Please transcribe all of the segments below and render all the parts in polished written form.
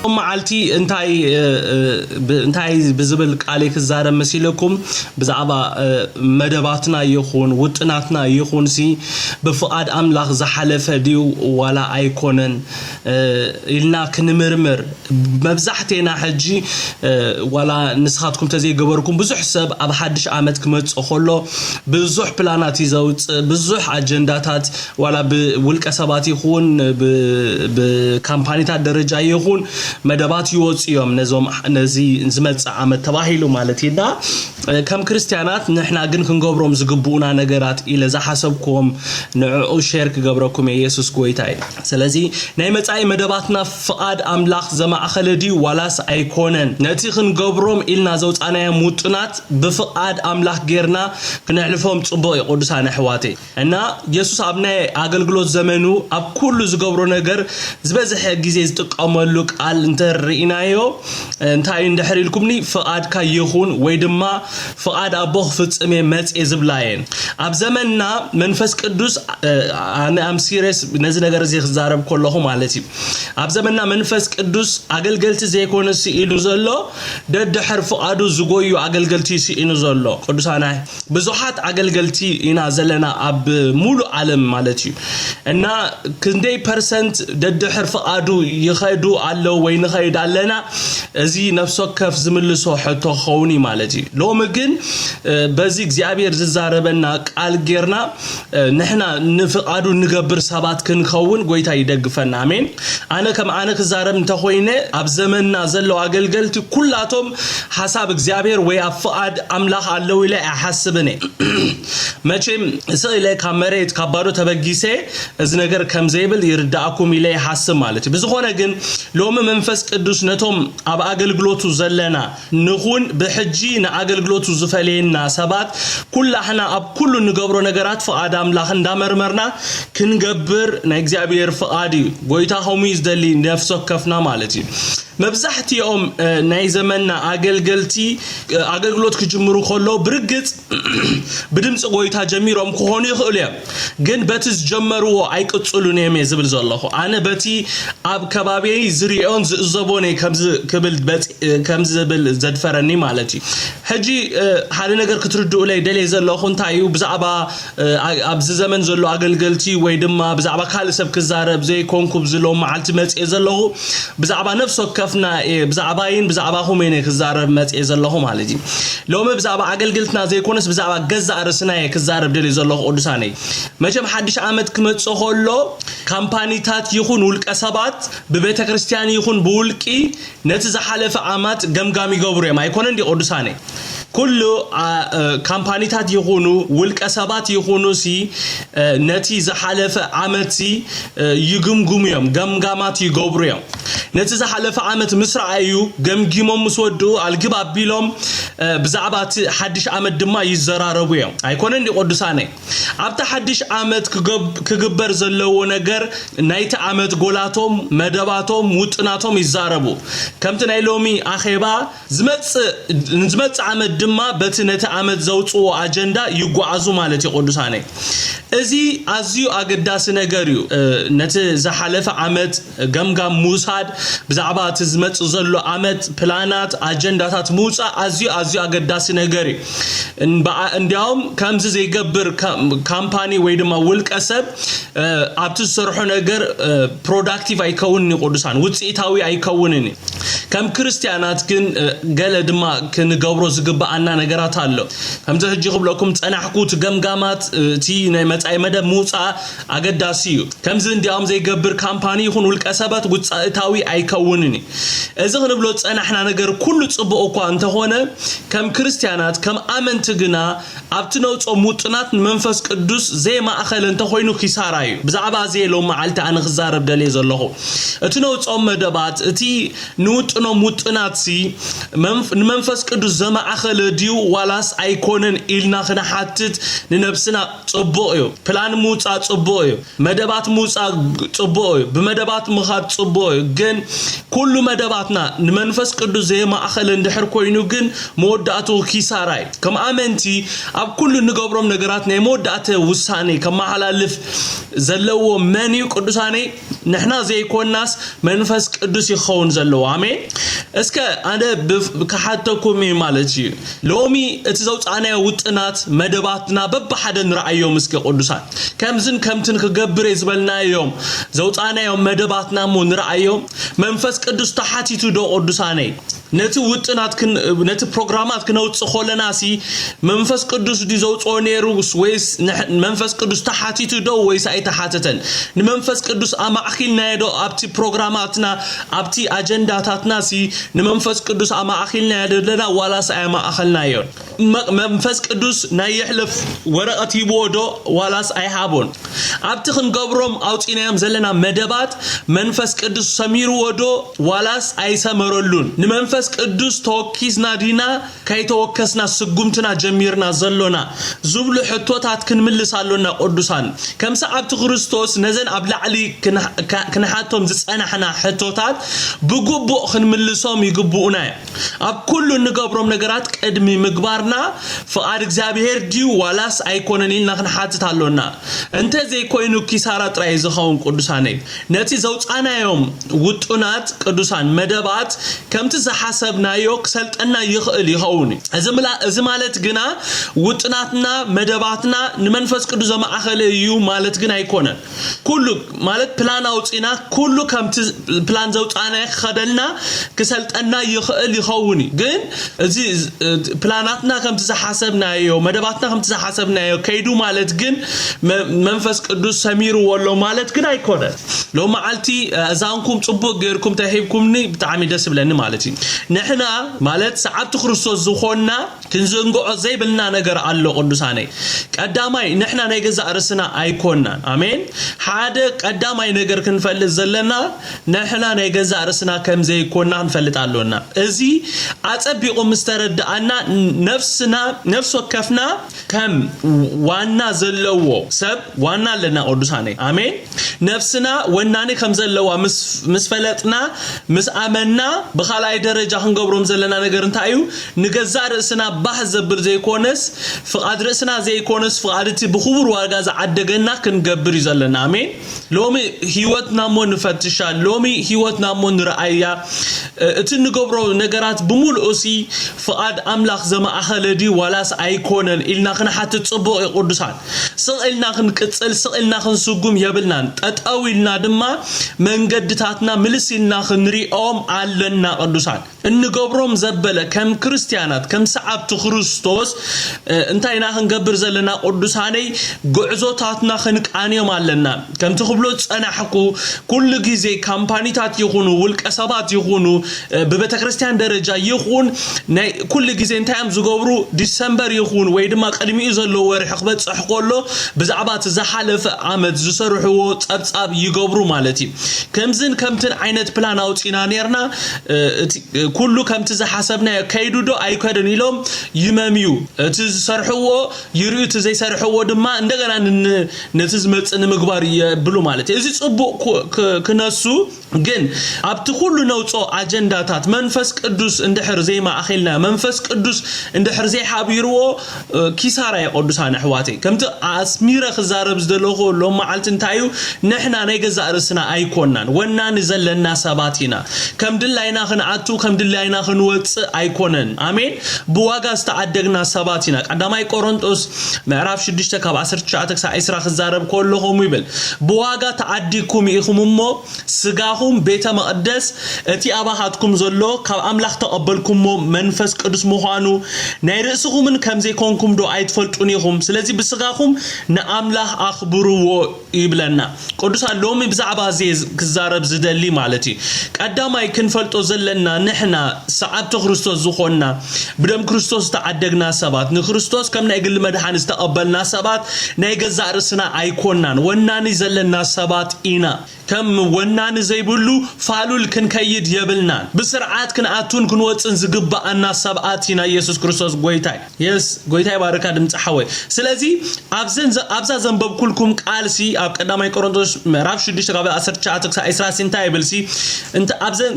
معلتي انتاي بزبل عليك الزارة مسيلكم بزعبا مدباتنا يخون وطناتنا يخون سي بفقاد أملاخ زحلفة ديو ولا أيكونن إلنا كنمرمر مبزحتنا حجي ولا نسخاتكم تزي قبركم بزح حساب أب حدش عامت كمت أخلو بزح بلاناتي زوت بزح أجنداتات ولا بولك أسابات يخون بكامباني تاع درجة يخون مدبات يوز يوم نزوم نزي نزمت عامت تباهيلو مالتينا كم كريستيانات نحنا جن كنقبرهم زقبونا نجارات إلى ز حسبكم نعو شارك قبركم يسوع كويتاي سلازي نايمت أي مدباتنا فقاد أملاخ زما أخلدي ولاس أيكونن نتيخن قبرهم إلنا زوت أنا موتنات بفقاد أملاخ غيرنا كنعرفهم تصبوا يقدس عن حواتي أنا يسوع أبناء أقلقلو زمنو أب كل زقبرو نجار زبزح جزيز تقاملوك على انترينايو انتاي ندحري لكمني فقاد كيخون ويدما فقاد أبوه فتسمي مت إزبلاين أب زمننا منفس قدوس أنا أم سيريس نزل نجار زي خزارب كلهم علتي أب زمننا منفس قدوس أقلقلت زي كون سي إنو زلو دحر فقادو زقويو أقلقلتي سي إنو زلو قدوس أنا بزحات أقلقلتي إنا زلنا أب مولو عالم مالتي إنا كندي percent دحر فقادو يخيدو علو وين خيد علنا زي نفسه كف زملسو حتى خوني مالتي لو مجن بزيك زعبير زاربنا قال غيرنا نحنا نفقادو نقبر سبات كنخون قويتا يدقفنا امين انا كم انا كزارب انت خوينه اب زمننا زلو اقلقلتي كلاتهم حساب እግዚአብሔር ወይ አፍአድ አምላክ አለው ይለ ያሐስብኔ መቼም ሰው ላይ ካመሬት ካባዶ ተበጊሴ እዚ ነገር ከምዘይብል ይርዳአኩም ይለ ያሐስብ ማለት ብዙሆነ ግን ሎም መንፈስ ቅዱስ ነቶም አብ አገልግሎቱ ዘለና ንኹን በሕጂ ንአገልግሎቱ ዝፈለየና ሰባት ኩላህና አብ ኩሉ ንገብሮ ነገራት ፈአድ አምላክ እንዳመርመርና ክንገብር ንእግዚአብሔር ፈአዲ ጎይታ ሆሙ ይዝደሊ ነፍሶከፍና ማለት مبزحتي يوم ناي زمننا أقلقلوت كجمرو خلو برقت بدمت قويتها جميرهم كهوني خليا جن بتز جمرو عيك تصلوني ميزبل زالله أنا بتي أب كبابي زريون زبوني كبل بت كم زبل زد فرني مالتي هجي حالي نجار كتردو لي دلي زالله خن تايو بزعبا أب زمن زالله أقلقلتي ويدما بزعبا خالص بكزارب زي كونكوب زلوا معلتمت زالله بزعبا نفسه كفنا بزعباين بزعباهم هناك الزارب مت إزلهم على لو ما بزعبا عقلقلتنا زي كونس بزعبا جزء رسناي كزارب دلي زلهم قدساني ما جم حدش عمد كمت صهولو كامباني تات يخون ولك أسبات ببيت كريستيان يخون بولكي نتزحلف عامات جمجامي جبري ما يكونن دي قدساني كله كامباني تات يخونو ولك أسبات يخونو سي نتي زحلف عامتي يجمجميهم جمجامات يجبريهم نتي زحلف عامت مصر عيو جمجمهم مسودو الجباب بيلهم بزعبات حدش عامت دما يزراربيهم هيكونن دي قدساني عبت حدش عامت كجبر زلوا نجر نايت عامت قولاتهم مدباتهم وطناتهم يزاربو كم تنايلومي أخيبا زمت عامت دما بتنت عامت زوجو أجندة يقعزو مالتي قدساني أزي أزيو أقداس نجاريو نت زحلف عامت جمجم موساد بزعبات زمت زلوا عامت بلانات أجندات موسى أزيو أقداس نجاري إن كم زي جبر كامباني ويدما ولك أسب أبتصرحون نجار productive أيكونني قدسان وتسيتاوي أيكونني كم كريستيانات كن جلد ما كن جبروز جبأنا نجارات هالو هم تهجي قبلكم أنا حكوت جمجامات تي نمت أي مدى موسى أقداسيو كم زين ديام زي جبر كامباني يكون ولك أسبات وتسيتاوي أيكونني إذا خنبلوت أنا إحنا نجار كل تصبقوا أنت هنا كم كريستيانات كم آمن تجنا أبتنوت أموتنات منفس قدوس زي ما أخل أنت خوينو خسارة بزعبا زي لو ما علت أنا خزار بدليز الله أتنوت أم دبات تي نو نوتنا متناتسي منفس قدوس زما أخل ديو والاس أيكونن إلنا خنا حتت ننفسنا صبويو بلان موسى صبويو مدبات موسى صبويو بمدبات مخات صبويو جن كل مدباتنا منفس قدوس زي ما أخل اندحر كوينو جن موداتو كيساراي كم أمنتي أب كل نجبرم نجراتنا موداته وساني كم حلالف زلوا منيو قدوساني نحنا زي كون ناس منفس قدوس يخون زلوا آمين اسكا أنا كحتكم مالتي لومي اتزوج أنا وطنات مدباتنا ببحدا رأيهم اسكا قدوسان كم تنكجبر يزبلنا يوم زوج أنا يوم مدباتنا من رأيهم منفس قدوس تحتي تدو قدوساني نت وطنات كن نت برنامجات كنوت خولنا سي منفس قدوس دي زوج أونيروس ويس منفس قدوس تحتي تدو ويس أي تحتتن منفس قدوس أما أخيلنا يدو أبتي برنامجاتنا أبتي أجنداتنا سي منفس قدوس أما أخيلنا يدلنا ولا سأما أخلنا يون منفس قدوس نايحلف ورقتي بودو ولا سأيحابون أبتي خنقبرم أوتينيام زلنا مدبات منفس قدوس سميرو ودو ولا سأيسمرلون منفس قدوس توكيزنا دينا كي توكسنا سقومتنا جميرنا زلونا زبلو حطوتات كنملسالونا قدوسان كم سعبت خريستوس نزن أبلع علي كنحاتهم زسأنا حنا حطوتات بقبو خنملسهم يقبونا أب كل نقبرم نقرات كأدمي مقبارنا فقارك زابير ديو والاس أيكوننين نخن حاتتالونا انت زي كوينو كيسارات رايزخون قدوساني نتي زوج أنا يوم وطنات قدوسان مدبات كم تزحسبنا يوك سلطنا يخقل يخوني إذا مالت جنا وطناتنا مدباتنا نمنفس قدوس ما أخل يو مالت جنا يكونن كله مالت بلان أوتينا كله كم بلان زوج أنا خدلنا كسلطنا يخقل يخوني جن إذا بلاناتنا كم تزحسبنا يو مدباتنا كم تزحسبنا يو كيدو مالت جن منفس قدوس سمير ولا مالت جنا يكونن لو معلتي أزانكم صبوا غيركم تهيبكمني بتعمي دس بلني مالتي نحنا مالت سعبت خريستوس زخونا كنزنقو زي بلنا نجر الله قدوساني قداماي نحنا نيجزا أرسنا أيكوننا آمين حدا قداماي نجر كنفلت زلنا نحنا نيجزا أرسنا كم زي كنا نفلت علونا إزي أتبيقو مسترد أنا نفسنا نفس وكفنا كم وانا زلوا سب وانا لنا قدوساني آمين نفسنا وناني كم زلوا مسفلتنا مسأمنا بخلاي درجة هنقبرم زلنا نجر نتايو نجزا رأسنا بحث برزي كونس فقاد رأسنا زي كونس فقادتي بخبر وارجاز عدجنا كنجبر زلنا آمين لومي هيوتنا من فتشان لومي هيوتنا من رأيا تنقبرو نجرات بمول أسي فقاد أملاخ زما أخلدي ولاس أيكونن إلنا خن حتى تصبوا قدسان سئلنا خن كتسل سئلنا خن سقوم يبلنا أتأويلنا دما من قدتاتنا ملسينا خن ريقوم علنا قدسان النقبرهم زبلة كم كريستيانات كم سعبت خريستوس انتينا خنقبر زلنا قدساني قعزوتاتنا خنق آنيوم علنا كم تخبلوت أنا حكو كل جزء كامبانيتات يخونوا والكسبات يخونوا ببيت كريستيان درجة يخون كل جزء انتيام زقبرو ديسمبر يخون ويدما قدمي يزلو ورحقبت صحقولو بزعبات زحالف عمد زسرحو تاب يقبرو مالتي كم زين كم تن عينت بلان اوتينا نيرنا كله كم تزحسبنا كيدو دو ايكودن يلوم يماميو تزسرحو يريو تزي سرحو دما اندغنا نتزمص نمغبار يبلو مالتي ازي صبو كنسو جن ابت كله نوصو اجنداتات منفس قدوس اندحر زي ما اخيلنا منفس قدوس اندحر زي حبيرو كيسارا يقدسان احواتي كمت اسميره خزارب زدلوخو لو معلت انتايو نحنا نيغزا ارسنا ايكونان ونا نزلنا سباتينا كم دلاينا خنعتو كم دلاينا خنوص ايكونن امين بواغا استعدقنا سباتينا قداماي قرنطوس معراف 6 كاب 19 ساعه اسرا خزارب كلهم يبل بواغا تعديكم يخممو سغاهم بيت مقدس اتي اباحاتكم زلو كاب املاح تقبلكم منفس قدس مخانو نايرسكم كم زي كونكم دو ايتفلطونيهم سلازي بسغاهم ناملاح اخبرو يبلنا قدس لومي بزعبا زي كزارب زدلي مالتي قداماي كنفلطو زلنا نحنا سعبت خريستوس زخونا بدم كريستوس تعدقنا سبات نخريستوس كم نايقل مدحان استقبلنا سبات نايقزا رسنا ايكونان وناني زلنا سبات إينا كم ونان زي بلو فالول كن كيد يبلنا بسرعات كن أتون كن واتن زقبا أن سبعاتنا يسوع كريستوس قويتاي يس قويتاي بارك هذا متحوي سلازي أبزا زنبب كلكم قالسي أب قدامي كورنثوس مراب شديش قبل أسر شاتك إسرائيل تاي بلسي أنت أبزا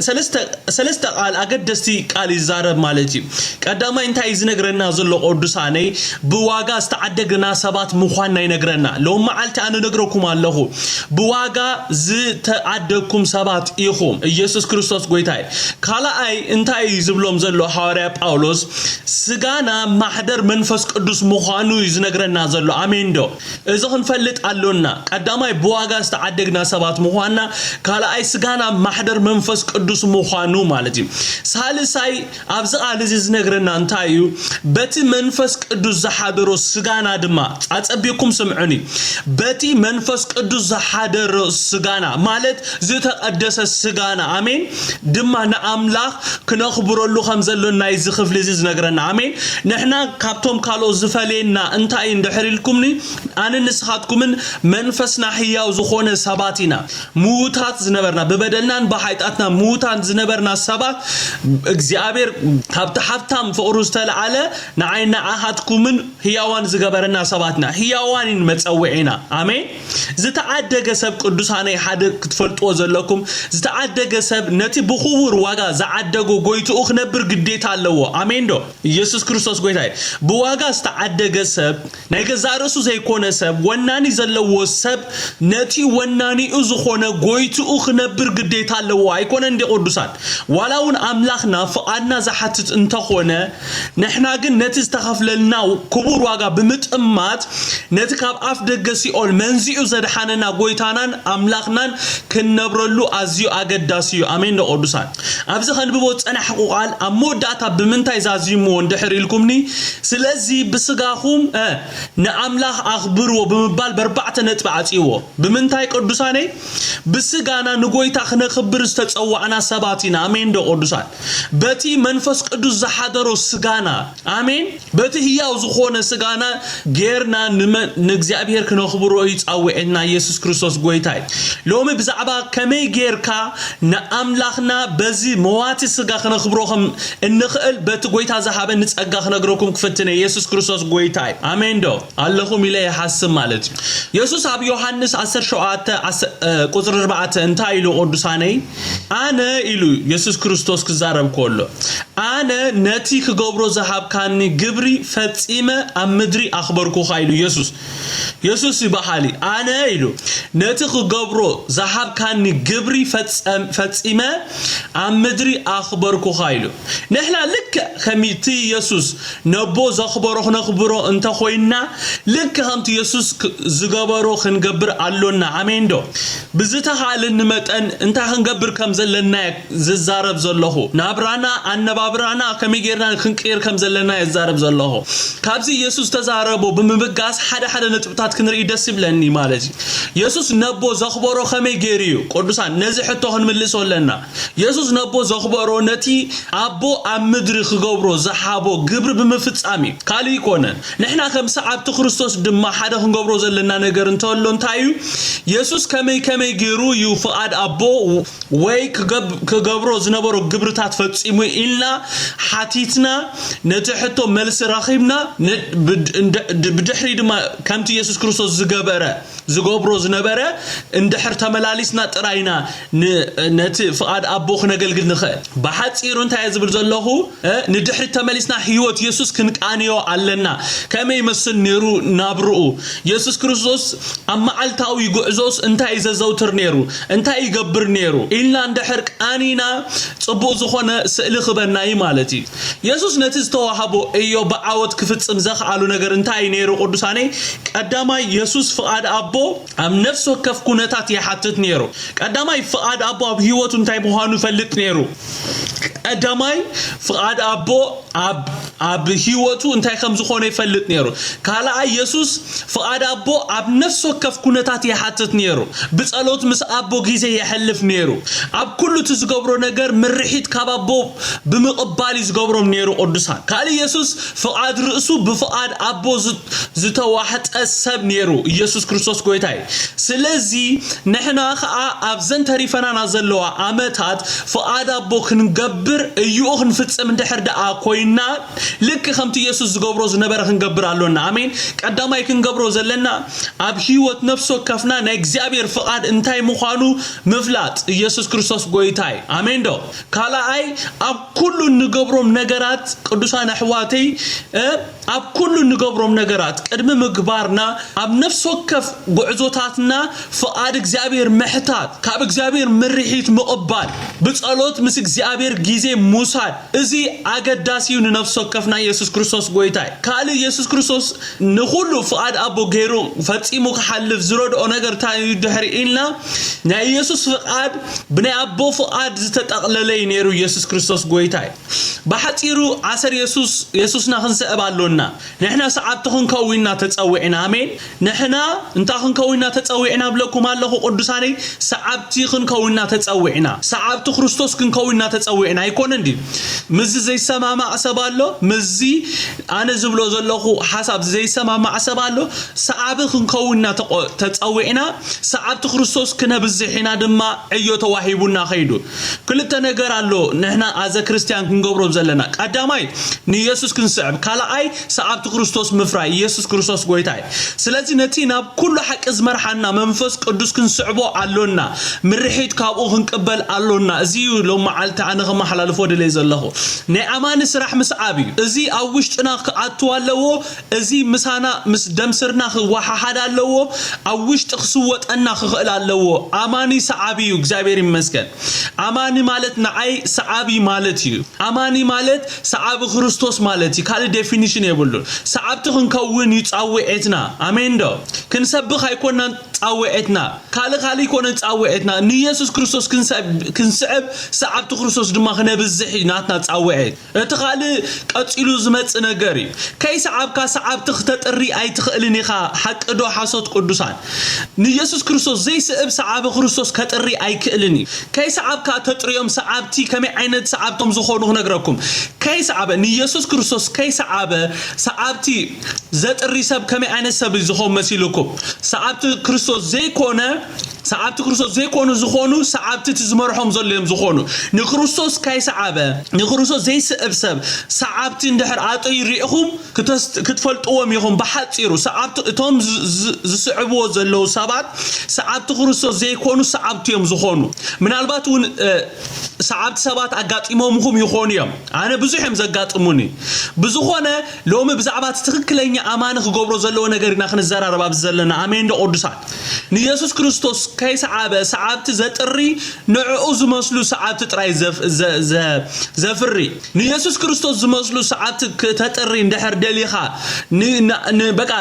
سلست قال أقدستي قال يزارب مالتي قدامي أنت إزنقرنا زلق أردساني بواقع استعدقنا سبات مخوانا ينقرنا لو ما علت أنا نقركم الله بواقع تعدكم سبات إيخوم يسوع كريستوس قويتاي كلا أي أنت يزبلهم زلوا حواري باولوس سجانا محضر منفس قدوس مخانو يزنقرنا زلوا آمين دو إذا هنفلت علونا قدامي بواقع استعدقنا سبات مخوانا كلا أي سجانا محضر منفس قدوس مخانو مالتي سالساي أبزق على يزنقرنا أنتايو بتي منفس قدوس زحادرو سجانا دما أتأبيكم سمعني بتي منفس قدوس زحادرو سجانا مالت زيت أدس السجانا آمين دما نأملاخ كنخبروا له خمسة لنا يزخف لزيز نقرنا آمين نحنا كابتوم كالو زفلينا أنت عند حريلكمني أنا نسخاتكم من منفسنا حيا وزخون سباتنا موتات زنبرنا ببدلنا بحياتنا موتات زنبرنا سبات إجزابير حبتام فأروس تلعلى نعينا عهدكم من هيوان زجبرنا سباتنا هيوان متسوعنا آمين زتعدى جسب قدوس هني حد كتفلت وزلكم زتعدى جسب نتي بخور واجا زعدجو قويت أخنبر قديت على آمين دو يسوع كريستوس قويتاي بواجا استعدى جسب نيجزارسو زي كونه سب وناني زلوا سب نتي وناني أزخونه قويت أخنبر قديت على يكون عندي قدوسات ولون أملاخنا فأنا زحتت انتخونه نحنا جن نتي استخف لنا كبر واجا بمتأمات نتي كاب أفضل جسي أول منزي أزد حننا قويتانا أملاخنا كنبرلو أزيو أقداسيو آمين دو قدوسات أبز خان ببوت أنا حقوقال أمود داتا بمنتاي زازيمون دحري لكمني سلازي بسقاهم نعملاخ أخبرو بمبال بربعة نتبعتيو بمنتاي قدوساني بسقانا نقويتا خنا خبر استتصوعنا سباتنا آمين دو قدوسات باتي منفس قدوس زحادرو سقانا آمين باتي هيا وزخونا سقانا غيرنا نقزي أبير كنا خبرو يتعوئنا يسوس كريستوس قويتاي لومي بزعبا كمي غيركا نعملاخنا بزي مواتي سقا خنا خبروهم النخل بتقويتا زحابا نتسقا خنا قروكم كفتنا يسوس كريستوس قويتاي آمين دو اللهم إليه حسن مالتي يسوس عب يوحنس 10 قطر 4 انتا إلو قدساني أنا إلو يسوس كريستوس كزارب كله أنا نتي كقبرو زحاب كاني قبري فتيمة أمدري أخبركو خايلو يسوس يبحالي أنا إلو نتي كقبرو زحاب كاني قبري فتيمة أمدري أخبركو خايلو نحنا لك خميتي يسوس نبو زخبرو نخبرو انت خوينا لك همت يسوس زغبرو خنقبر علونا آمين دو بزيتا حال نمتن انت خنقبر كم زلنا ززارب زلهو نابرانا أنبابرانا كمي غيرنا خنقير كم زلنا يزارب زلهو كابزي يسوس تزاربو بمبقاس حدا نتبطات كنري دسب لني مالتي يسوس نبو زخبرو خمي غيريو قدوسان نزي حتو هنملسو لنا يسوس نبو زخبرو نتي أبو أمدري خغبرو زحابو قبر بمفتامي قالي يكونن نحنا كم سعبت خريستوس دما حدا خنقبرو زلنا نقر انتولو انتايو يسوس كمي غيرو يفقاد أبو وي كغبرو زنبرو قبر تاتفتسيمو إلا حاتيتنا نتحتو ملس راخيبنا بدحري دما كمتي يسوس كريستوس زغبرو زنبرة اندحر تملاليسنا تراينا نت فقاد أبو خنقلقل نخيل بحاتيرو انتا يزبر زلهو ندحر تمليسنا حيوت يسوس كنقانيو علنا كما يمثل نيرو نابرؤو يسوس كريستوس أما علتاو يقعزوس انتا يزوتر نيرو انتا يقبر نيرو إلا اندحر قانينا صبو زخونا سئل خبرناي مالتي يسوس نتز توحبو ايو بعاوت كفتسم زخ علو نقر انتا ينيرو قدساني قداما يسوس فقاد أبو أم نفسه كف كونتات يحطت نيرو قداما فقاد أبو أب هيوتو انتا يبوهانو فلت نيرو قداماي فقاد أبو أب هيوتو انتي خمزو خوني فلت نيرو كالا يسوس فقاد أبو أب نفسه كف كونتات يحطت نيرو بسألوت مس أبو جيزي يحلف نيرو أب كله تزقبرو نجر مرحيت كابابو بمقبالي زقبرو نيرو قدسان كالا يسوس فقاد رأسو بفقاد أبو زتواحد السب نيرو يسوس كريستوس ጎይታይ ስለዚህ ንሕና ኸኣ ኣብዘን ተሪፈናና ዘለዋ ዓመታት ፍቓድ ኣቦ ክንገብር እዩ ክንፍጽም እንድሕር ደኣ ኮይና ልክ ከምቲ ኢየሱስ ዝገብሮ ዝነበረ ክንገብር ኣሎና ኣሜን ቀዳማይ ክንገብሮ ዘለና ኣብ ህይወት ነፍስ ወከፍና ናይ እግዚአብሔር ፍቓድ እንታይ ምዃኑ ምፍላጥ ኢየሱስ ክርስቶስ ጎይታይ ኣሜን ዶ ካልኣይ ኣብ ኩሉ ንገብሮም ነገራት ቅዱሳን ኣሕዋተይ ኣብ ኩሉ ንገብሮም ነገራት ቅድሚ ምግባርና ኣብ ነፍስ ወከፍ ጉዕዞታትና ፍቓድ እግዚአብሔር ምሕታት ካብ እግዚአብሔር ምርሒት ምቕባል ብጸሎት ምስ እግዚአብሔር ጊዜ ሙሳድ እዚ ኣገዳሲ እዩ ንነፍስ ወከፍና ኢየሱስ ክርስቶስ ጎይታይ ካል ኢየሱስ ክርስቶስ ንኹሉ ፍቓድ ኣቦ ገይሩ ፈጺሙ ክሓልፍ ዝረድኦ ነገር እንታይ ድሕሪ ኢልና ናይ ኢየሱስ ፍቓድ ብናይ ኣቦ ፍቓድ ዝተጠቕለለ ነይሩ ኢየሱስ ክርስቶስ ጎይታይ ብሓጺሩ ዓሰር ኢየሱስና ክንስዕብ ኣሎና ንሕና ሰዓብቲ ክንከውንና ተጸዊዕና ኣሜን ንሕና እንታይ ክንከውንና ተጸዊዕና ብለኩም ኣለኹ ቅዱሳነይ ሰዓብቲ ክንከውንና ተጸዊዕና ሰዓብቲ ክርስቶስ ክንከውንና ተጸዊዕና ኣይኮነን ዲ ምዝ ዘይሰማማዕ ሰብ ኣሎ ምዚ ኣነ ዝብሎ ዘለኹ ሓሳብ ዘይሰማማዕ ሰብ ኣሎ ሰዓብ ክንከውንና ተጸዊዕና ሰዓብቲ ክርስቶስ ክነብዝሕና ድማ ዕዮ ተዋሂቡና ኸይዱ ክልተ ነገር ኣሎ ንሕና ኣዘ ክርስቲያን ክንገብሮ ዘለና ቀዳማይ ንኢየሱስ ክንስዕብ ካልኣይ ሰዓብቲ ክርስቶስ ምፍራይ ኢየሱስ ክርስቶስ ጎይታይ ስለዚ ነቲ ናብ ኩሉ ሓቂ ዝመርሓና መንፈስ ቅዱስ ክንስዕቦ ኣሎና ምርሒት ካብኡ ክንቅበል ኣሎና እዚዩ ሎም መዓልቲ ኣነ ከመሓላልፎ ደለይ ዘለኹ ናይ ኣማኒ ስራሕ ምስዓብ እዩ እዚ ኣብ ውሽጥና ክኣትው ኣለዎ እዚ ምሳና ምስ ደምስርና ክወሓሓድ ኣለዎ ኣብ ውሽጢ ክስወጠና ክኽእል ኣለዎ ኣማኒ ሰዓቢ እዩ እግዚአብሔር ይመስገን ኣማኒ ማለት ንዓይ ሰዓቢ ማለት እዩ ኣማኒ ማለት ሰዓቢ ክርስቶስ ማለት እዩ ካል ዴፊኒሽን የብሉ ሰዓብቲ ክንከውን ይጻውዕትና ኣሜን ዶ ክንሰብኽ ኣይኮናን ጻውዕትና ካል ይኮነ ጻውዕትና ንኢየሱስ ክርስቶስ ክንስዕብ ሰዓብቲ ክርስቶስ ድማ ክነብዝሕ ናትና ጻውዕት እቲ ካል ቀጺሉ ዝመጽእ ነገር እዩ ከይሰዓብካ ሰዓብቲ ክተጥሪ ኣይትኽእልን ኢኻ ሓቅዶ ሓሶት ቅዱሳን ንኢየሱስ ክርስቶስ ዘይስዕብ ሰዓቢ ክርስቶስ ከጥሪ ኣይክእልን እዩ ከይሰዓብካ ተጥሪዮም ሰዓብቲ ከመይ ዓይነት ሰዓብቶም ዝኾኑ ክነግረኩም ከይሰዓበ ንኢየሱስ ክርስቶስ ከይሰዓበ ሰዓብቲ ዘጥሪ ሰብ ከመይ ዓይነት ሰብ ዝኾን መሲልኩም ሰዓብቲ ክርስቶስ ዘይኮነ ሰዓብቲ ክርስቶስ ዘይኮኑ ዝኾኑ ሰዓብቲ ዝመርሖም ዘለዮም ዝኾኑ ንክርስቶስ ከይሰዓበ ንክርስቶስ ዘይስዕብ ሰብ ሰዓብቲ እንድሕር ኣጠይ ሪኢኹም ክትፈልጥዎም ኢኹም ብሓጺሩ ሰዓብቲ እቶም ዝስዕብዎ ዘለዉ ሰባት ሰዓብቲ ክርስቶስ ዘይኮኑ ሰዓብቲ እዮም ዝኾኑ ምናልባት እውን ሰዓብቲ ሰባት ኣጋጢሞምኩም ይኾኑ እዮም ኣነ ብዙሕ እዮም ዘጋጥሙኒ ብዝኾነ ሎሚ ብዛዕባ ትክክለኛ ኣማኒ ክገብሮ ዘለዎ ነገር ኢና ክንዘራረብ ኣብ ዘለና ኣሜን ዶ ቅዱሳን ንኢየሱስ ክርስቶስ ከይሰዓበ ሰዓብቲ ዘጥሪ ንዕኡ ዝመስሉ ሰዓብቲ ጥራይ ዘፍሪ ንኢየሱስ ክርስቶስ ዝመስሉ ሰዓብቲ ተጥሪ እንድሕር ደሊኻ በቃ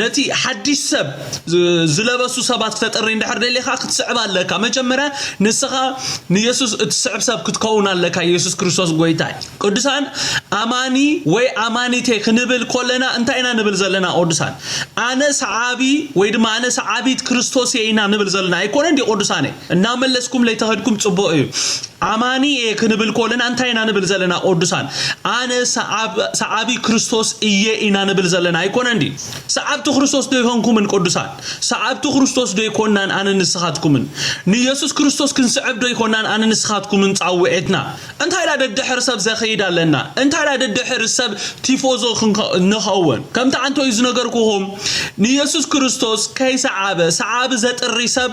ነቲ ሓድሽ ሰብ ዝለበሱ ሰባት ተጥሪ እንድሕር ደሊኻ ክትስዕብ ኣለካ መጀመርያ ንስኻ ንኢየሱስ እትስዕብ ሰብ ክትከውን ኣለካ ኢየሱስ ክርስቶስ ጎይታይ ቅዱሳን ኣማኒ ወይ ኣማኒቴ ክንብል ኮለና እንታይ ኢና ንብል ዘለና ቅዱሳን ኣነ ሰዓቢ ወይ ድማ ኣነ ሰዓቢት ክርስቶስ ኢና ንብል ዘለና ኣይኮነን ዲ ቅዱሳኔ እናመለስኩም ለይተኸድኩም ጽቡቕ እዩ ኣማኒ ክንብል ኮለና እንታይ ኢና ንብል ዘለና ቅዱሳን ኣነ ሰዓቢ ክርስቶስ ኢና ንብል ዘለና ኣይኮነን ዲ ሰዓብቲ ክርስቶስ ደይኮንኩምን ቅዱሳን ሰዓብቲ ክርስቶስ ደይኮናን ኣነ ንስኻትኩምን ንኢየሱስ ክርስቶስ ክንስዕብ ደይኮናን ኣነ ንስኻትኩምን ጻውዕትና እንታይ ላ ደድሕር ሰብ ዘኸይድ ኣለና እንታይ ላ ደድሕር ሰብ ቲፎዞ ንኸውን ከምታ አንተ ዝነገርኩሁም ንኢየሱስ ክርስቶስ ከይሰዓበ ሰዓብ ዘጥሪ ሰብ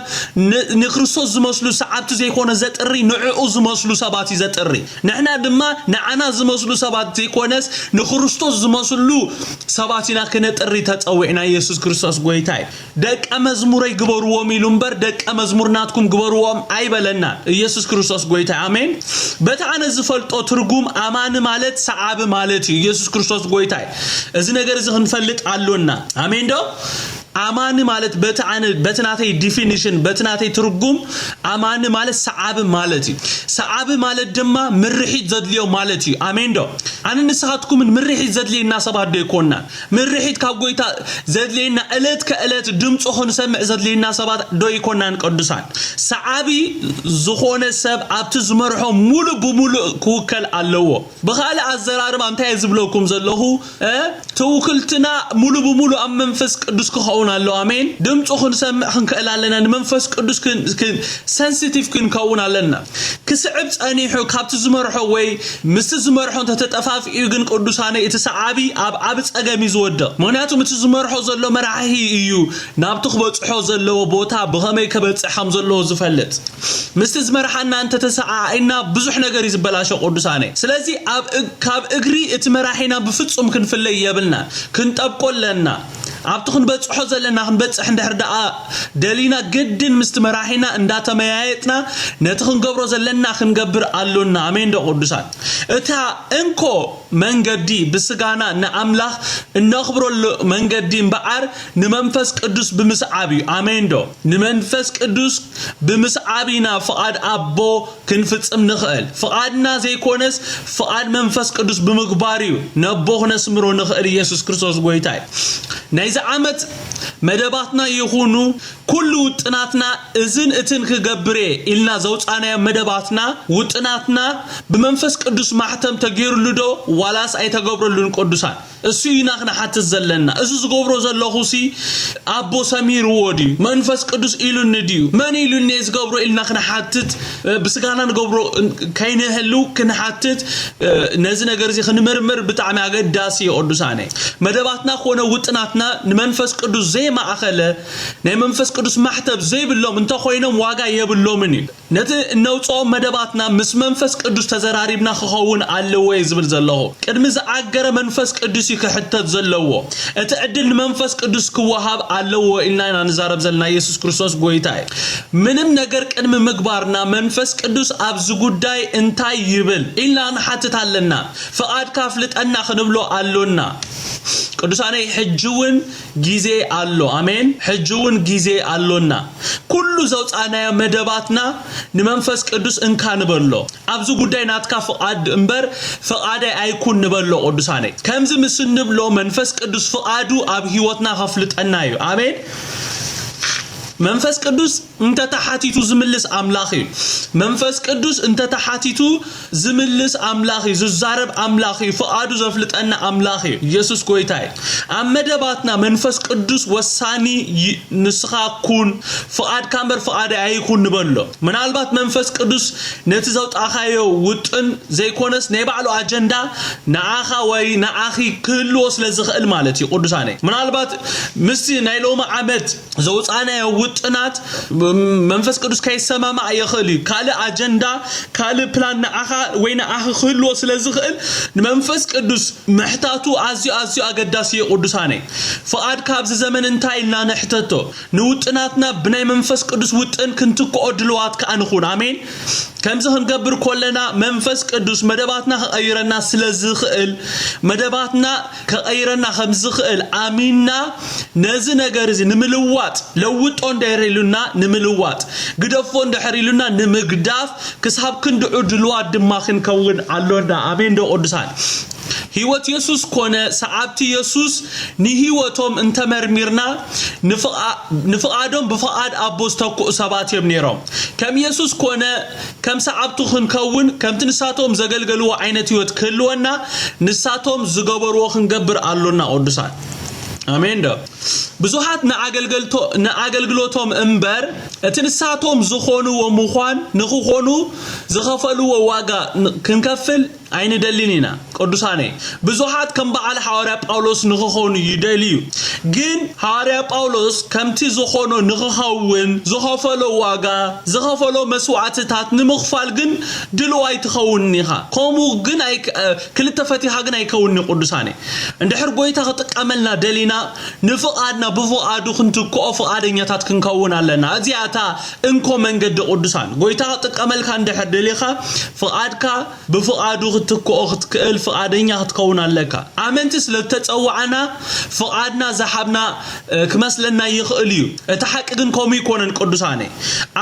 ንክርስቶስ ዝመስሉ ሰዓብቲ ዘይኮነ ዘጥሪ ንዕኡ ዝመስሉ ሰባት ዘጥሪ ንሕና ድማ ንዓና ዝመስሉ ሰባት ዘይኮነስ ንክርስቶስ ዝመስሉ ሰባት ኢና ክነጥሪ ተጸዊዕና ኢየሱስ ክርስቶስ ጎይታይ ደቀ መዝሙረይ ግበርዎም ኢሉ እምበር ደቀ መዝሙርናትኩም ግበርዎም ኣይበለና ኢየሱስ ክርስቶስ ጎይታይ ኣሜን በታነ ዝፈልጦ ትርጉም ኣማኒ ማለት ሰዓብ ማለት እዩ ኢየሱስ ክርስቶስ ጎይታይ እዚ ነገር እዚ ክንፈልጥ ኣሎና ኣሜን ዶ ኣማኒ ማለት በትናተይ ዲፊኒሽን በትናተይ ትርጉም ኣማኒ ማለት ሰዓብ ማለት እዩ ሰዓብ ማለት ድማ ምርሒት ዘድልዮ ማለት እዩ ኣሜን ዶ ኣነ ንስኻትኩም ምርሒት ዘድልየና ሰባት ደይኮንና ምርሒት ካብ ጎይታ ዘድልየና ዕለት ከዕለት ድምፁ ክንሰምዕ ዘድልየና ሰባት ደይኮንናን ቅዱሳን ሰዓቢ ዝኾነ ሰብ ኣብቲ ዝመርሖ ሙሉእ ብሙሉእ ክውከል ኣለዎ ብኻልእ ኣዘራርባ እንታይ ዝብለኩም ዘለኹ ተውክልትና ሙሉእ ብሙሉእ ኣብ መንፈስ ቅዱስ ክኸውን ክኸውን ኣሎ ኣሜን ድምፁ ክንሰምዕ ክንክእል ኣለና ንመንፈስ ቅዱስ sensitive ክንከውን ኣለና ክስዕብ ጸኒሑ ካብቲ ዝመርሖ ወይ ምስ ዝመርሖ ተተጠፋፍኡ ግን ቅዱሳነ እቲ ሰዓቢ ኣብ ጸገም ይዝወድቕ ምክንያቱም እቲ ዝመርሖ ዘሎ መራሒ እዩ ናብቲ ክበጽሖ ዘለዎ ቦታ ብኸመይ ከበጽሖም ዘለዎ ዝፈልጥ ምስቲ ዝመርሓና እንተ ተሰዓኢና ብዙሕ ነገር ይዝበላሾ ቅዱሳነ ስለዚ ካብ እግሪ እቲ መራሒና ብፍጹም ክንፍለይ የብልና ክንጠብቆለና ኣብቲ ክንበጽሖ ዘለና ክንበጽሕ እንድሕር ደኣ ደሊና ግድን ምስቲ መራሒና እንዳተመያየጥና ነቲ ክንገብሮ ዘለና ክንገብር ኣሎና ኣሜን ዶ ቅዱሳን እታ እንኮ መንገዲ ብስጋና ንኣምላኽ እነኽብረሉ መንገዲ እምበዓር ንመንፈስ ቅዱስ ብምስዓብ እዩ ኣሜን ዶ ንመንፈስ ቅዱስ ብምስዓቢና ፍቓድ ኣቦ ክንፍጽም ንኽእል ፍቓድና ዘይኮነስ ፍቓድ መንፈስ ቅዱስ ብምግባር እዩ ነቦ ክነስምሮ ንኽእል ኢየሱስ ክርስቶስ ጎይታ ናይ ዓመት መደባትና ይኹኑ ኩሉ ውጥናትና እዝን እትን ክገብሬ ኢልና ዘውፃና መደባትና ውጥናትና ብመንፈስ ቅዱስ ማህተም ተገይሩሉ ዶ ዋላስ ኣይተገብረሉን ቅዱሳን እሱ ይናኽና ሓትት ዘለና እሱ ዝገብሮ ዘለኹሲ ኣቦ ሰሚር ወዲ መንፈስ ቅዱስ ኢሉን ድዩ መን ኢሉን ዝገብሮ ኢልና ክና ሓትት ብስጋና ንገብሮ ከይነህሉ ክንሓትት ነዚ ነገር እዚ ክንምርምር ብጣዕሚ ኣገዳሲ ቅዱሳን መደባትና ኮነ ውጥናትና ንመንፈስ ቅዱስ ዘይማእኸለ ናይ መንፈስ ቅዱስ ማህተብ ዘይብሎም እንተ ኮይኖም ዋጋ የብሎምን እዩ ነቲ ነውጾም መደባትና ምስ መንፈስ ቅዱስ ተዘራሪብና ክኸውን ኣለዎ ዝብል ዘለኹ ቅድሚ ዝኣገረ መንፈስ ቅዱስ ክሕተት ዘለዎ እቲ ዕድል መንፈስ ቅዱስ ክወሃብ ኣለዎ ኢልና ንዛረብ ዘለና ኢየሱስ ክርስቶስ ጎይታ ምንም ነገር ቅድሚ ምግባርና መንፈስ ቅዱስ ኣብዚ ጉዳይ እንታይ ይብል ኢልና ንሓትት ኣለና ፍቓድ ካፍልጠና ክንብሎ ኣሎና ቅዱሳኔ ሕጅውን ጊዜ አሎ አሜን ሕጅውን ጊዜ አሎና ኩሉ ዘውፃና መደባትና ንመንፈስ ቅዱስ እንካንበሎ ኣብዚ ጉዳይ ናትካ ፍቃድ እንበር ፍቃድ አይኩን ንበሎ ቅዱሳኔ ከምዚ ምስንብሎ መንፈስ ቅዱስ ፍቃዱ ኣብ ህይወትና ከፍልጠና እዩ አሜን መንፈስ ቅዱስ እንተ ተሓቲቱ ዝምልስ አምላኽ እዩ መንፈስ ቅዱስ እንተ ተሓቲቱ ዝምልስ አምላኽ እዩ ዝዛረብ አምላኽ እዩ ፍቃዱ ዘፍልጠና አምላኽ እዩ ኢየሱስ ጎይታይ አመደባትና መንፈስ ቅዱስ ወሳኒ ንስኻኩን ፍቃድ ካምበር ፍቃድ አይኩን ንበሎ ምናልባት መንፈስ ቅዱስ ነቲ ዘውጣኻዮ ውጥን ዘይኮነስ ናይ ባዕሉ አጀንዳ ንዓኻ ወይ ንዓኺ ክህልዎ ስለዝኽእል ማለት እዩ ቅዱሳኔ ምናልባት ምስቲ ናይ ሎማ ዓመት ዘውፃናዮ ውጥናት መንፈስ ቅዱስ ከይሰማማ ይኽእል ካለ አጀንዳ ካለ ፕላን ንዓኻ ወይ ንዓኺ ክህልዎ ስለዝኽእል ንመንፈስ ቅዱስ ምሕታቱ ኣዝዩ ኣገዳሲ ቅዱሳኔ ፍቃድ ካብዚ ዘመን እንታይ ኢልና ንሕተቶ ንውጥናትና ብናይ መንፈስ ቅዱስ ውጥን ክንትክኦ ድልዋት ከኣንኹን አሜን ከምዚ ክንገብር ኮለና መንፈስ ቅዱስ መደባትና ከቀይረና ስለዝኽእል መደባትና ከቀይረና ከምዝኽእል አሚንና ነዚ ነገር እዚ ንምልዋጥ ለውጦ እንደሪሉና ንምልዋጥ ግደፎ እንደሪሉና ንምግዳፍ ክሳብ ክንድዑ ድልዋት ድማ ክንከውን ኣሎና አሜን ዶ ቅዱሳን ህይወት ኢየሱስ ኮነ ሰዓብቲ ኢየሱስ ንህይወቶም እንተመርሚርና ንፍቃዶም በፍቃድ አቦስ ተኩ ሰባት የምኔሮም ከም ኢየሱስ ኮነ ከም ሰዓብቱ ክንከውን ከም ትንሳቶም ዘገልገልዎ አይነት ህይወት ክልወና ንሳቶም ዝገበርዎ ክንገብር ኣሎና ቅዱሳን አሜን ዶ ብዙሃት ንአገልግሎቶም እንበር እትንሳቶም ዝኾኑዎ ምዃን ንኽኾኑ ዝኸፈልዎ ዋጋ ክንከፍል አይንደሊኒና ቅዱሳኔ ብዙሃት ከም በዓል ሐዋርያ ጳውሎስ ንኽኾኑ ይደልዩ ግን ሐዋርያ ጳውሎስ ከምቲ ዝኾኑ ንኽኸውን ዝኸፈሎ ዋጋ ዝኸፈሎ መስዋዕትታት ንምኽፋል ግን ድልዋይ ትኸውን ኢኻ ከምኡ ግን ክልተ ፈቲኻ ግን ኣይከውን ቅዱሳኔ እንድሕር ጎይታ ክጥቀመልና ደሊና ንፍቃድና ብፍቃዱ ክንትክኦ ፍቃደኛታት ክንከውን ኣለና እዚኣታ እንኮ መንገዲ ቅዱሳን ጎይታ ክጥቀመልካ እንድሕር ደሊኻ ፍቃድካ ብፍቃዱ ክትክኦ ክትክእል ፍቃደኛ ክትከውን ኣለካ ኣመንቲ ስለተፀዋዓና ፍቃድና ዘሓብና ክመስለና ይኽእል እዩ እቲ ሓቂ ግን ከምኡ ይኮነን ቅዱሳኔ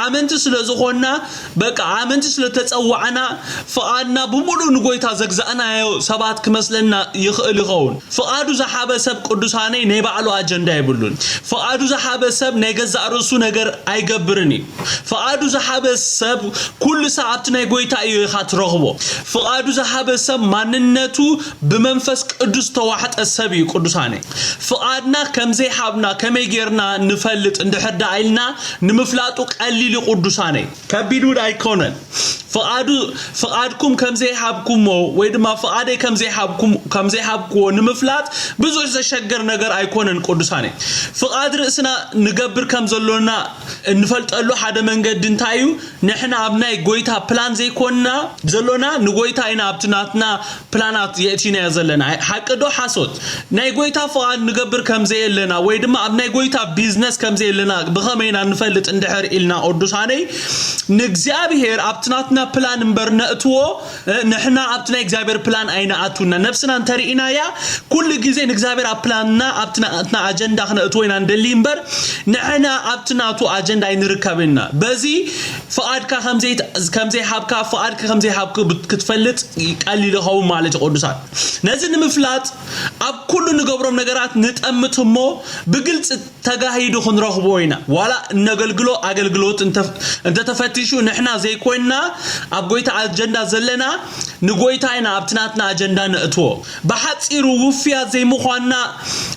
ኣመንቲ ስለዝኾንና በቃ ኣመንቲ ስለተፀዋዓና ፍቃድና ብሙሉእ ንጎይታ ዘግዛእናዮ ሰባት ክመስለና ይኽእል ይኸውን ፍቃዱ ዘሓበ ሰብ ቅዱሳኔ ናይ ባዕሉ አጀንዳ ይብሉን ፍቃዱ ዘሓበ ሰብ ናይ ገዛእ ርእሱ ነገር አይገብርኒ ፍቃዱ ዘሓበ ሰብ ኩሉ ሰዓት ናይ ጎይታ እዩ ኢኻ ትረኽቦ ፍቃዱ زحب سب ماننتو بمنفس قدوس توحد السبي قدوساني فقادنا كم زي حبنا كم يجرنا نفلت عند حد عيلنا نمفلاتو قليل قدوساني كبيدو دايكونن فقادكم كم زي حبكم ويدما فقادي كم زي حبكو نمفلات بزوج زشجر نجر أيكونن قدوساني فقاد رأسنا نجبر كم زلونا نفلت قالو حدا من قد نتايو نحنا أبناء جويتها بلان زي كنا زلونا نجويتها إنا أبتناتنا بلانات يأتينا زلنا حكدو حاسود نجويتها فقاد نجبر كم زي لنا ويدما أبناء جويتها بيزنس كم زي لنا بخمينا نفلت اندحر إلنا قدوساني نجزابير أبتناتنا بلان مبرنأتو نحنا أبتنا إجزابير بلان أين أتونا نفسنا نترينا يا كل جزء نجزابير بلاننا أبتنا أجندة خنا أتوينا ندليمبر نحنا أبتنا تو أجندة ينركبنا بزي فقاد كم زي حبك فقاد كم زي حبك بتفلت قال له هو مالك قدوسات نزل مفلات أب كل نجبرهم نجارات نتأمتهم بقلت تجاهيدو خنرهبوينا ولا نقلقلو أقلقلوت أنت تفتشوا نحنا زي كوينا أبغيت أجندة زلنا نقويت أنا أبتناتنا أجندة نأتو بحثيرو وفيا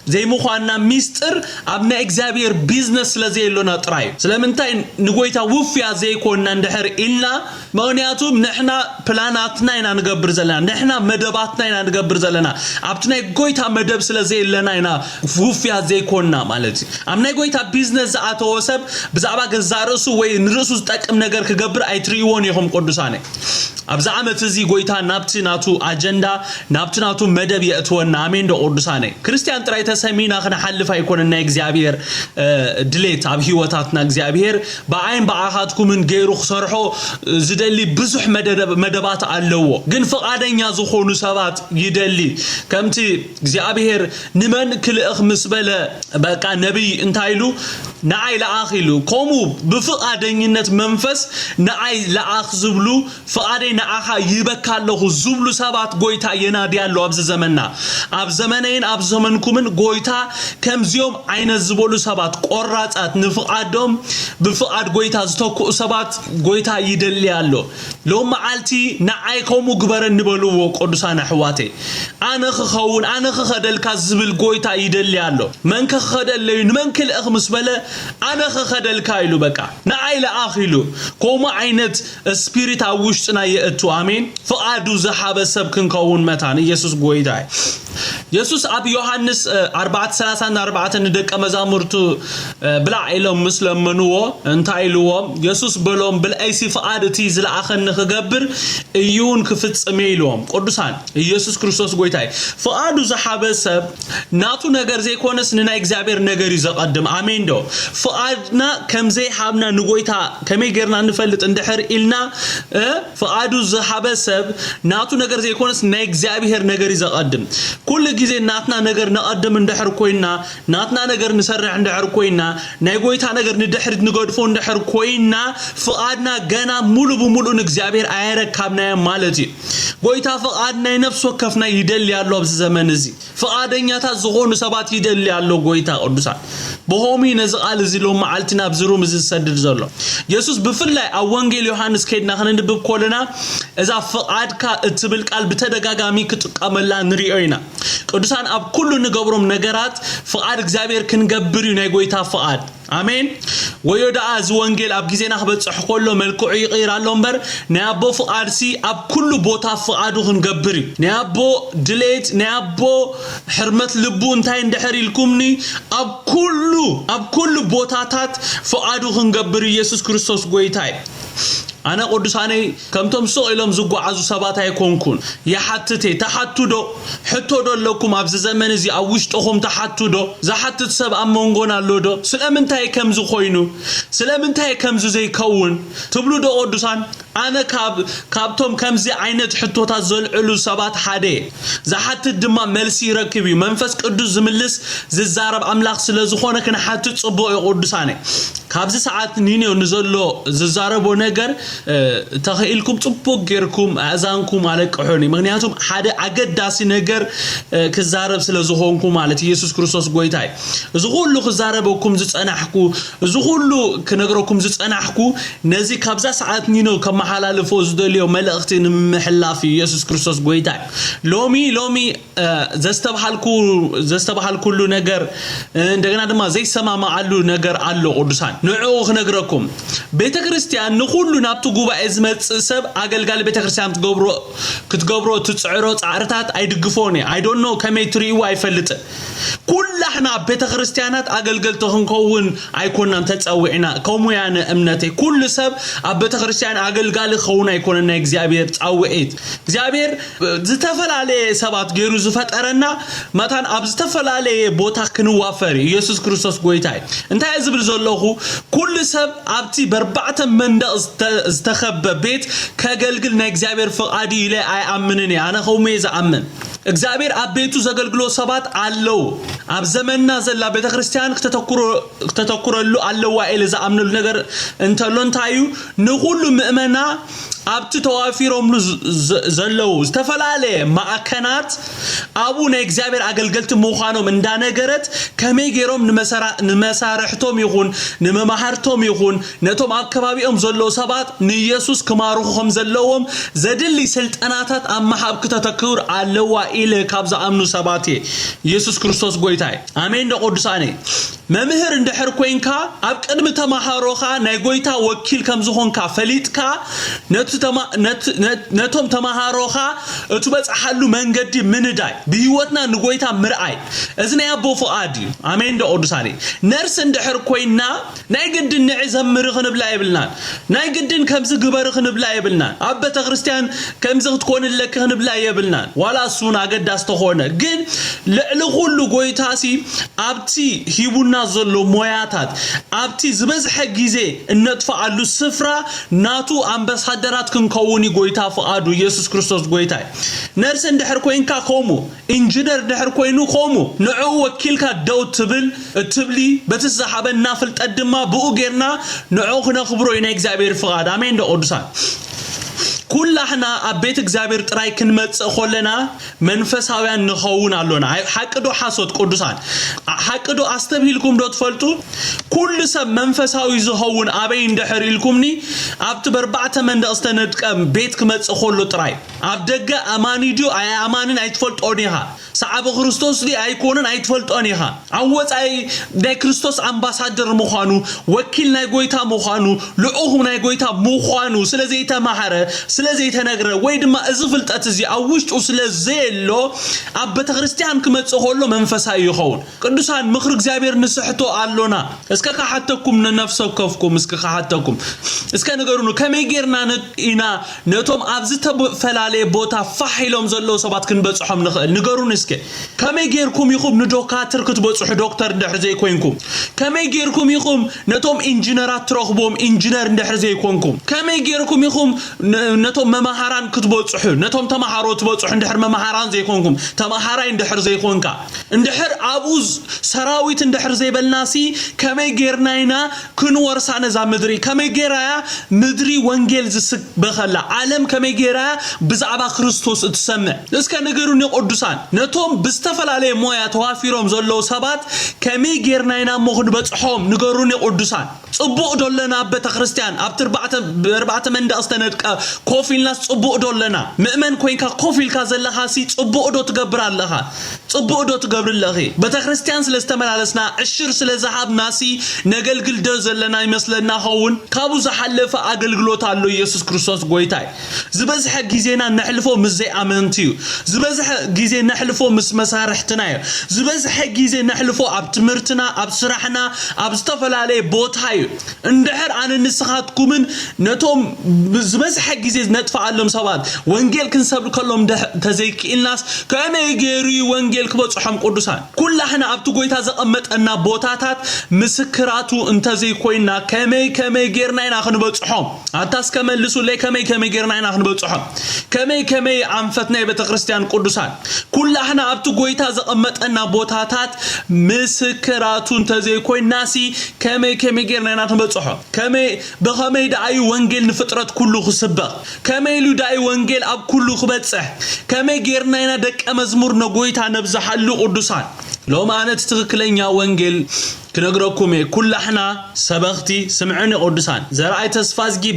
زي مخوانا ميستر أبنا إكزابير بيزنس لزي لنا تراي سلامنتين نقويت وفيا زي كونا ندحر إلنا مغنياتو نحنا بلاناتنا إنا نقبر زلنا نحنا مدباتنا إنا نقبر زلنا أبتنا قويتها مدب سلزي لنا إنا وفيا زي كونا مالتي أمنا قويتها بيزنس أتو وسب بزعبا قزارسو وينرسو تاكم نقر كقبر أيتريون يهم قدساني أبز عمت زي قويتها نابتناتو أجندة نابتناتو مدب يأتونا أمين دو قدساني كريستيان تراي تسمينا خنا حلفا يكون إننا إكزابير دليت عب هيواتاتنا إكزابير بعين بعاقاتكم من غيرو خسرحو زدلي بزح مدبات علوو قن فقادين يازخونو سبات يدلي كمتي إكزابير نمن كل أخمس بلا بقى نبي انتايلو نعي لآخلو كومو بفقادينينت منفس نعي لآخ زبلو فقادين نعاها يبكالو زبلو سبات قويتا يناديالو أبز زمننا أبز زمنين أبز زمنكمن قويتا كم زيوم عين الزبولو سبات قرات نفقادهم بفقاد قويتا زتوكو سبات قويتا يدليالو لو معالتي نعي كومو قبرن نبلو قدسان حواتي أنا خخون أنا خخدل كزبل قويتا يدليالو من خخدل لين من كل أخمس بلا أنا خخدل كايلو بكا نعي لآخلو كوما عينت سبيريتا وشتنا يأتو آمين فقادو زحابة سبكن كون متان يسوس قويتاي يسوس أبي يوحنس 4:34 ندك أمزامرتو بلع إلهم مسلم منو انتايلوهم يسوس بلهم بالأيسي فقادتي زل آخر نخجبر يون كفت أميلهم قدسان يسوس كريستوس قويتاي فقادو زحابة سب ناتو نجار زي كونس ننا إكزابير نجاري زقدم آمين دو فقادنا كم زي حابنا نقويتا كم يجرنا نفلت اندحر إلنا فقادو زحابة سب ناتو نجار زي كونس نإكزابير نجاري زقدم كل جزء ناتنا نجار نقدم ندحر كوينا ناتنا نجار نسرع ندحر كوينا نيجويتا نجار ندحر نقدفون ندحر كوينا فقادنا جنا ملو بملو نكزابير عيرك كابنا مالتي قويتا فقادنا نفس وكفنا يدلي الله بزمن زي فقادنا تزغون سبات يدلي الله قويتا قدسان بهومي نزقال زي لو معلتنا بزرو مزل سدد زلو يسوس بفلا أوانجيل يوحنس كيدنا خلينا نبب كلنا إذا فقادك اتبلك قلب تدقاقامي كتقاملا نريئينا قدسان أب كل نقبرم نقرات فقاد إكزابير كنقبريو نيقويتا فقاد آمين ويودا از وانجيل أب جزينا خبت حقولو ملكوعي غير اللومبر نيابو فقادسي أب كل بوتا فقادو خنقبري نيابو دليت نيابو حرمت لبو انتاين دحري الكمني أب كل بوتاتات فقادو خنقبري يسوس كريستوس قويتاي أنا قدساني كم تم سئلهم زقوا عزو سبات هيكونكون يا حتتي تحتو دو حتو دو لكم أبز زمن زي أوشت أخم تحتو دو زحتت سب أمونغونا لودو سلامنتاي كم زو خوينو سلامنتاي كم زو زي كون تبلو دو قدسان أنا كابتم كم زي عينت حتو تزل علو سبات حدي زحتت دما ملسي ركبي منفس قدس زملس ززارب أملاق سلازخونا كنا حتو تصبو قدساني كابز ساعات نيني ونزلو ززاربو نجر تخيلكم تبوك غيركم أذانكم عليك حوني مغنياتهم حدا عقد داسي نجر كزارب سلازخونكم مالتي يسوس كريستوس قويتاي زغولو كزاربوكم زت أنا حكو زغولو كنجركم زت أنا حكو نزي كابز ساعات نينو كم كمحلالفو زدليو ملأختي نمحلافي يسوع كريستوس غويتا لومي زستبحال كل ነገር እንደገና ድማ ዘይሰማማዓሉ ነገር አለ ቅዱሳን ንዑ ክነግረኩም ቤተክርስቲያን ንሁሉ ናብቱ ጉባኤ ዝመጽእ ሰብ አገልጋሊ ቤተክርስቲያን ክትገብሮ ትጽዕሮ ጻዕርታት አይድግፎኒ አይ ዶንት ኖ ከመይ ትሪው አይፈልጥ ኩላህና ቤተክርስቲያናት አገልገልቶ ክንከውን አይኮናም ተጻውዕና ከሙያነ እምነቴ ኩሉ ሰብ አብ ቤተክርስቲያን አገልጋሊ ኸውን አይኮነና እግዚአብሔር ጻውዕት እግዚአብሔር ዝተፈላለ ሰባት ገይሩ ዝፈጠረና ማታን አብ ዝተፈላለ ቦታ ክንዋፈር ኢየሱስ ክርስቶስ ጎይታይ እንታይ ዝብል ዘለኹ ኩሉ ሰብ ኣብቲ በርባዕተ መንደቅ ዝተኸበ ቤት ከገልግል ናይ እግዚአብሔር ፍቃዲ ኢለ አይአምንን አነ ኸውሜ ዝአምን እግዚአብሔር አቤቱ ዘገልግሎ ሰባት አለው አብ ዘመንና ዘላ ቤተክርስቲያን ከተተኩረሉ አለው አይለ ዘአምነሉ ነገር እንተሎንታዩ ንሁሉ ምእመና ኣብቲ ተዋፊሮም ዘለው ዝተፈላለ ማዕከናት አቡነ እግዚአብሔር አገልገልት ምዃኖም እንዳነገረት ከመይ ገሮም ንመሳርሕቶም ይኹን ንመማሃርቶም ይኹን ነቶም አከባቢኦም ዘለው ሰባት ንኢየሱስ ከማሩኹም ዘለዎም ዘድሊ ስልጣናታት አማሃብ ከተተክር አለዋ ኢለ ካብዛ አምኑ ሰባት ኢየሱስ ክርስቶስ ጎይታይ አሜን ደቆዱሳኔ መምህር እንደሕር ኮይንካ ኣብ ቅድም ተማሃሮኻ ናይ ጎይታ ወኪል ከም ዝኾንካ ፈሊጥካ ነቶም ተማሃሮኻ እትበጽሐሉ መንገዲ ምንዳይ በህይወትና ንጎይታ ምርአይ እዝና ያቦ ፍቃዲ አሜን ደቆዱሳኔ ነርስ እንደሕር ኮይና ናይ ግድን ንዕዘምር ክንብላ ይብልና ናይ ግድን ከምዝ ግበር ክንብላ ይብልና ኣብ ቤተክርስቲያን ከምዝ ክትኮንለክ ክንብላ ይብልና ዋላ ሱና ገዳስ ተኾነ ግን ልዕሊ ሁሉ ጎይታሲ ኣብቲ ሂቡና ዘሎ ሞያታት ኣብቲ ዝበዝሐ ጊዜ እንጥፋአሉ ስፍራ ናቱ አምባሳደራት ክንከውኒ ጎይታ ፍቃዱ ኢየሱስ ክርስቶስ ጎይታይ ነርስ እንደሕር ኮይንካ ኮሙ ኢንጂነር እንደሕር ኮይኑ ኮሙ ንዑ ወኪልካ ደው ትብሊ በተዛሐበና ፍልጠድማ ብኡ ጌርና ንዑ ክነኽብሮ ኢና እግዚአብሔር ፍቃድ አሜን ደቆዱሳን ኩላህና አቤት እግዚአብሔር ጥራይ ክንመጽእ ኾለና መንፈሳውያን ንኸውን አሎና ሐቅዶ ሐሶት ቅዱሳን ሐቅዶ አስተብሂልኩም ዶት ፈልጡ ኩሉ ሰብ መንፈሳዊ ዝኸውን አበይ እንደሕሪልኩምኒ ኣብቲ በርባዕተ መንደቅ ዝተነጥቀም ቤት ክመጽእ ኾሎ ጥራይ ኣብ ደገ አማኒዲዮ አይ አማንን አይትፈልጦኒኻ ሰዓብ ክርስቶስ ዲ አይኮንን አይትፈልጦኒኻ አወጻይ ናይ ክርስቶስ አምባሳደር ምዃኑ ወኪል ናይ ጎይታ ምዃኑ ልዑህ ናይ ጎይታ ምዃኑ ስለዚህ ተማሐረ ስለዚህ ተነግረ ወይ ድማ እዚ ፍልጠት እዚ አውሽጡ ስለዘሎ ኣብ ቤተክርስቲያን ክመጽእ ኾሎ መንፈሳዊ ይኸውን ቅዱሳን ምኽር እግዚአብሔር ንስሕቶ አሎና እስከ ካሐተኩም ነፍሰከፍኩም እስከ ካሐተኩም እስከ ነገሩኑ ከመይ ጌርና ኢና ነቶም ኣብዝ ተፈላለየ ቦታ ፋሒሎም ዘለው ሰባት ክንበጽሖም ንኽእል ንገሩን እስከ ከመይ ጌርኩም ይኹም ንዶክተር ክትበጽሑ ዶክተር እንደሕር ዘይኮንኩም ከመይ ጌርኩም ይኹም ነቶም ኢንጂነራት ትረኽቦም ኢንጂነር እንደሕር ዘይኮንኩም ከመይ ጌርኩም ይኹም ነቶም መማሃራን ክትበጽሑ ነቶም ተማሃሮ ትበጽሑ እንደሕር መማሃራን ዘይኮንኩም ተማሃራይ እንደሕር ዘይኮንካ እንደሕር አቡዝ ሰራዊት እንደሕር ዘይበልናሲ ከመይ ጌርናይና ክንወርሳ ነዛ ምድሪ ከመይ ጌራያ ምድሪ ወንጌል ዝስበኸላ ዓለም ከመይ ጌራያ ብዛዕባ ክርስቶስ እትሰምዕ እስከ ነገሩን ቅዱሳን ነቶም ብዝተፈላለየ ሞያ ተዋፊሮም ዘለው ሰባት ከመይ ጌርናይና ሞኽን በጽሖም ነገሩን ቅዱሳን ጽቡቕ ዶለና ቤተክርስቲያን ኣብ በርባዕተ መንደቅ ዝተነጥቀ ኮፊልናስ ጽቡቕ ዶለና ምእመን ኮይንካ ኮፊልካ ዘለኻሲ ጽቡቕ ዶ ትገብር ኣለኻ ጽቡቕ ዶ ትገብርለኺ ቤተክርስቲያን ስለስተመላለስና ዕሽር ስለዛሃብናሲ ነገልግል ዶ ዘለና ይመስለና ኸውን ካብኡ ዝሓለፈ አገልግሎት አሎ ኢየሱስ ክርስቶስ ጎይታይ ዝበዝሐ ጊዜና ነሕልፎ ምዘይ አመንቲዩ ዝበዝሐ ጊዜ ነሕልፎ ምስ መሳርሕትና ዝበዝሐ ጊዜ ነሕልፎ ኣብ ትምህርትና ኣብ ስራሕና ኣብ ዝተፈላለየ ቦታ እንደሕር አነ ንስኻትኩምን ነቶም ዝበዝሐ ጊዜ ነጥፋአሎም ሰባት ወንጌል ክንሰብክ ከሎም ተዘይክኢልናስ ከመይ ገይሩ ወንጌል ክበጽሖም ቅዱሳን ኩላህና ኣብቲ ጎይታ ዘቀመጠና ቦታታት ምስክራቱ እንተዘይኮይና ከመይ ጌርናይና ክንበጽሖም አታስ ከመልሱ ለይ ከመይ ጌርናይና ክንበጽሖም ከመይ አንፈትና ቤተክርስቲያን ቅዱሳን ኩላህና ኣብቲ ጎይታ ዘቀመጠና ቦታታት ምስክራቱ እንተዘይኮይናሲ ከመይ ጌርናይና ክንበጽሖ በኸመይ ዳይ ወንጌል ንፍጥረት ኩሉ ክስበኽ ከመይ ዳይ ወንጌል ኣብ ኩሉ ክበጽሕ ከመይ ጌርናይና ደቀ መዝሙር ነጎይታ ነብዛሐሉ ቅዱሳን ሎማነት ትክክለኛ ወንጌል كنقرأكم كلحنا سبختي سمعني قدسان زرعي تسفازجي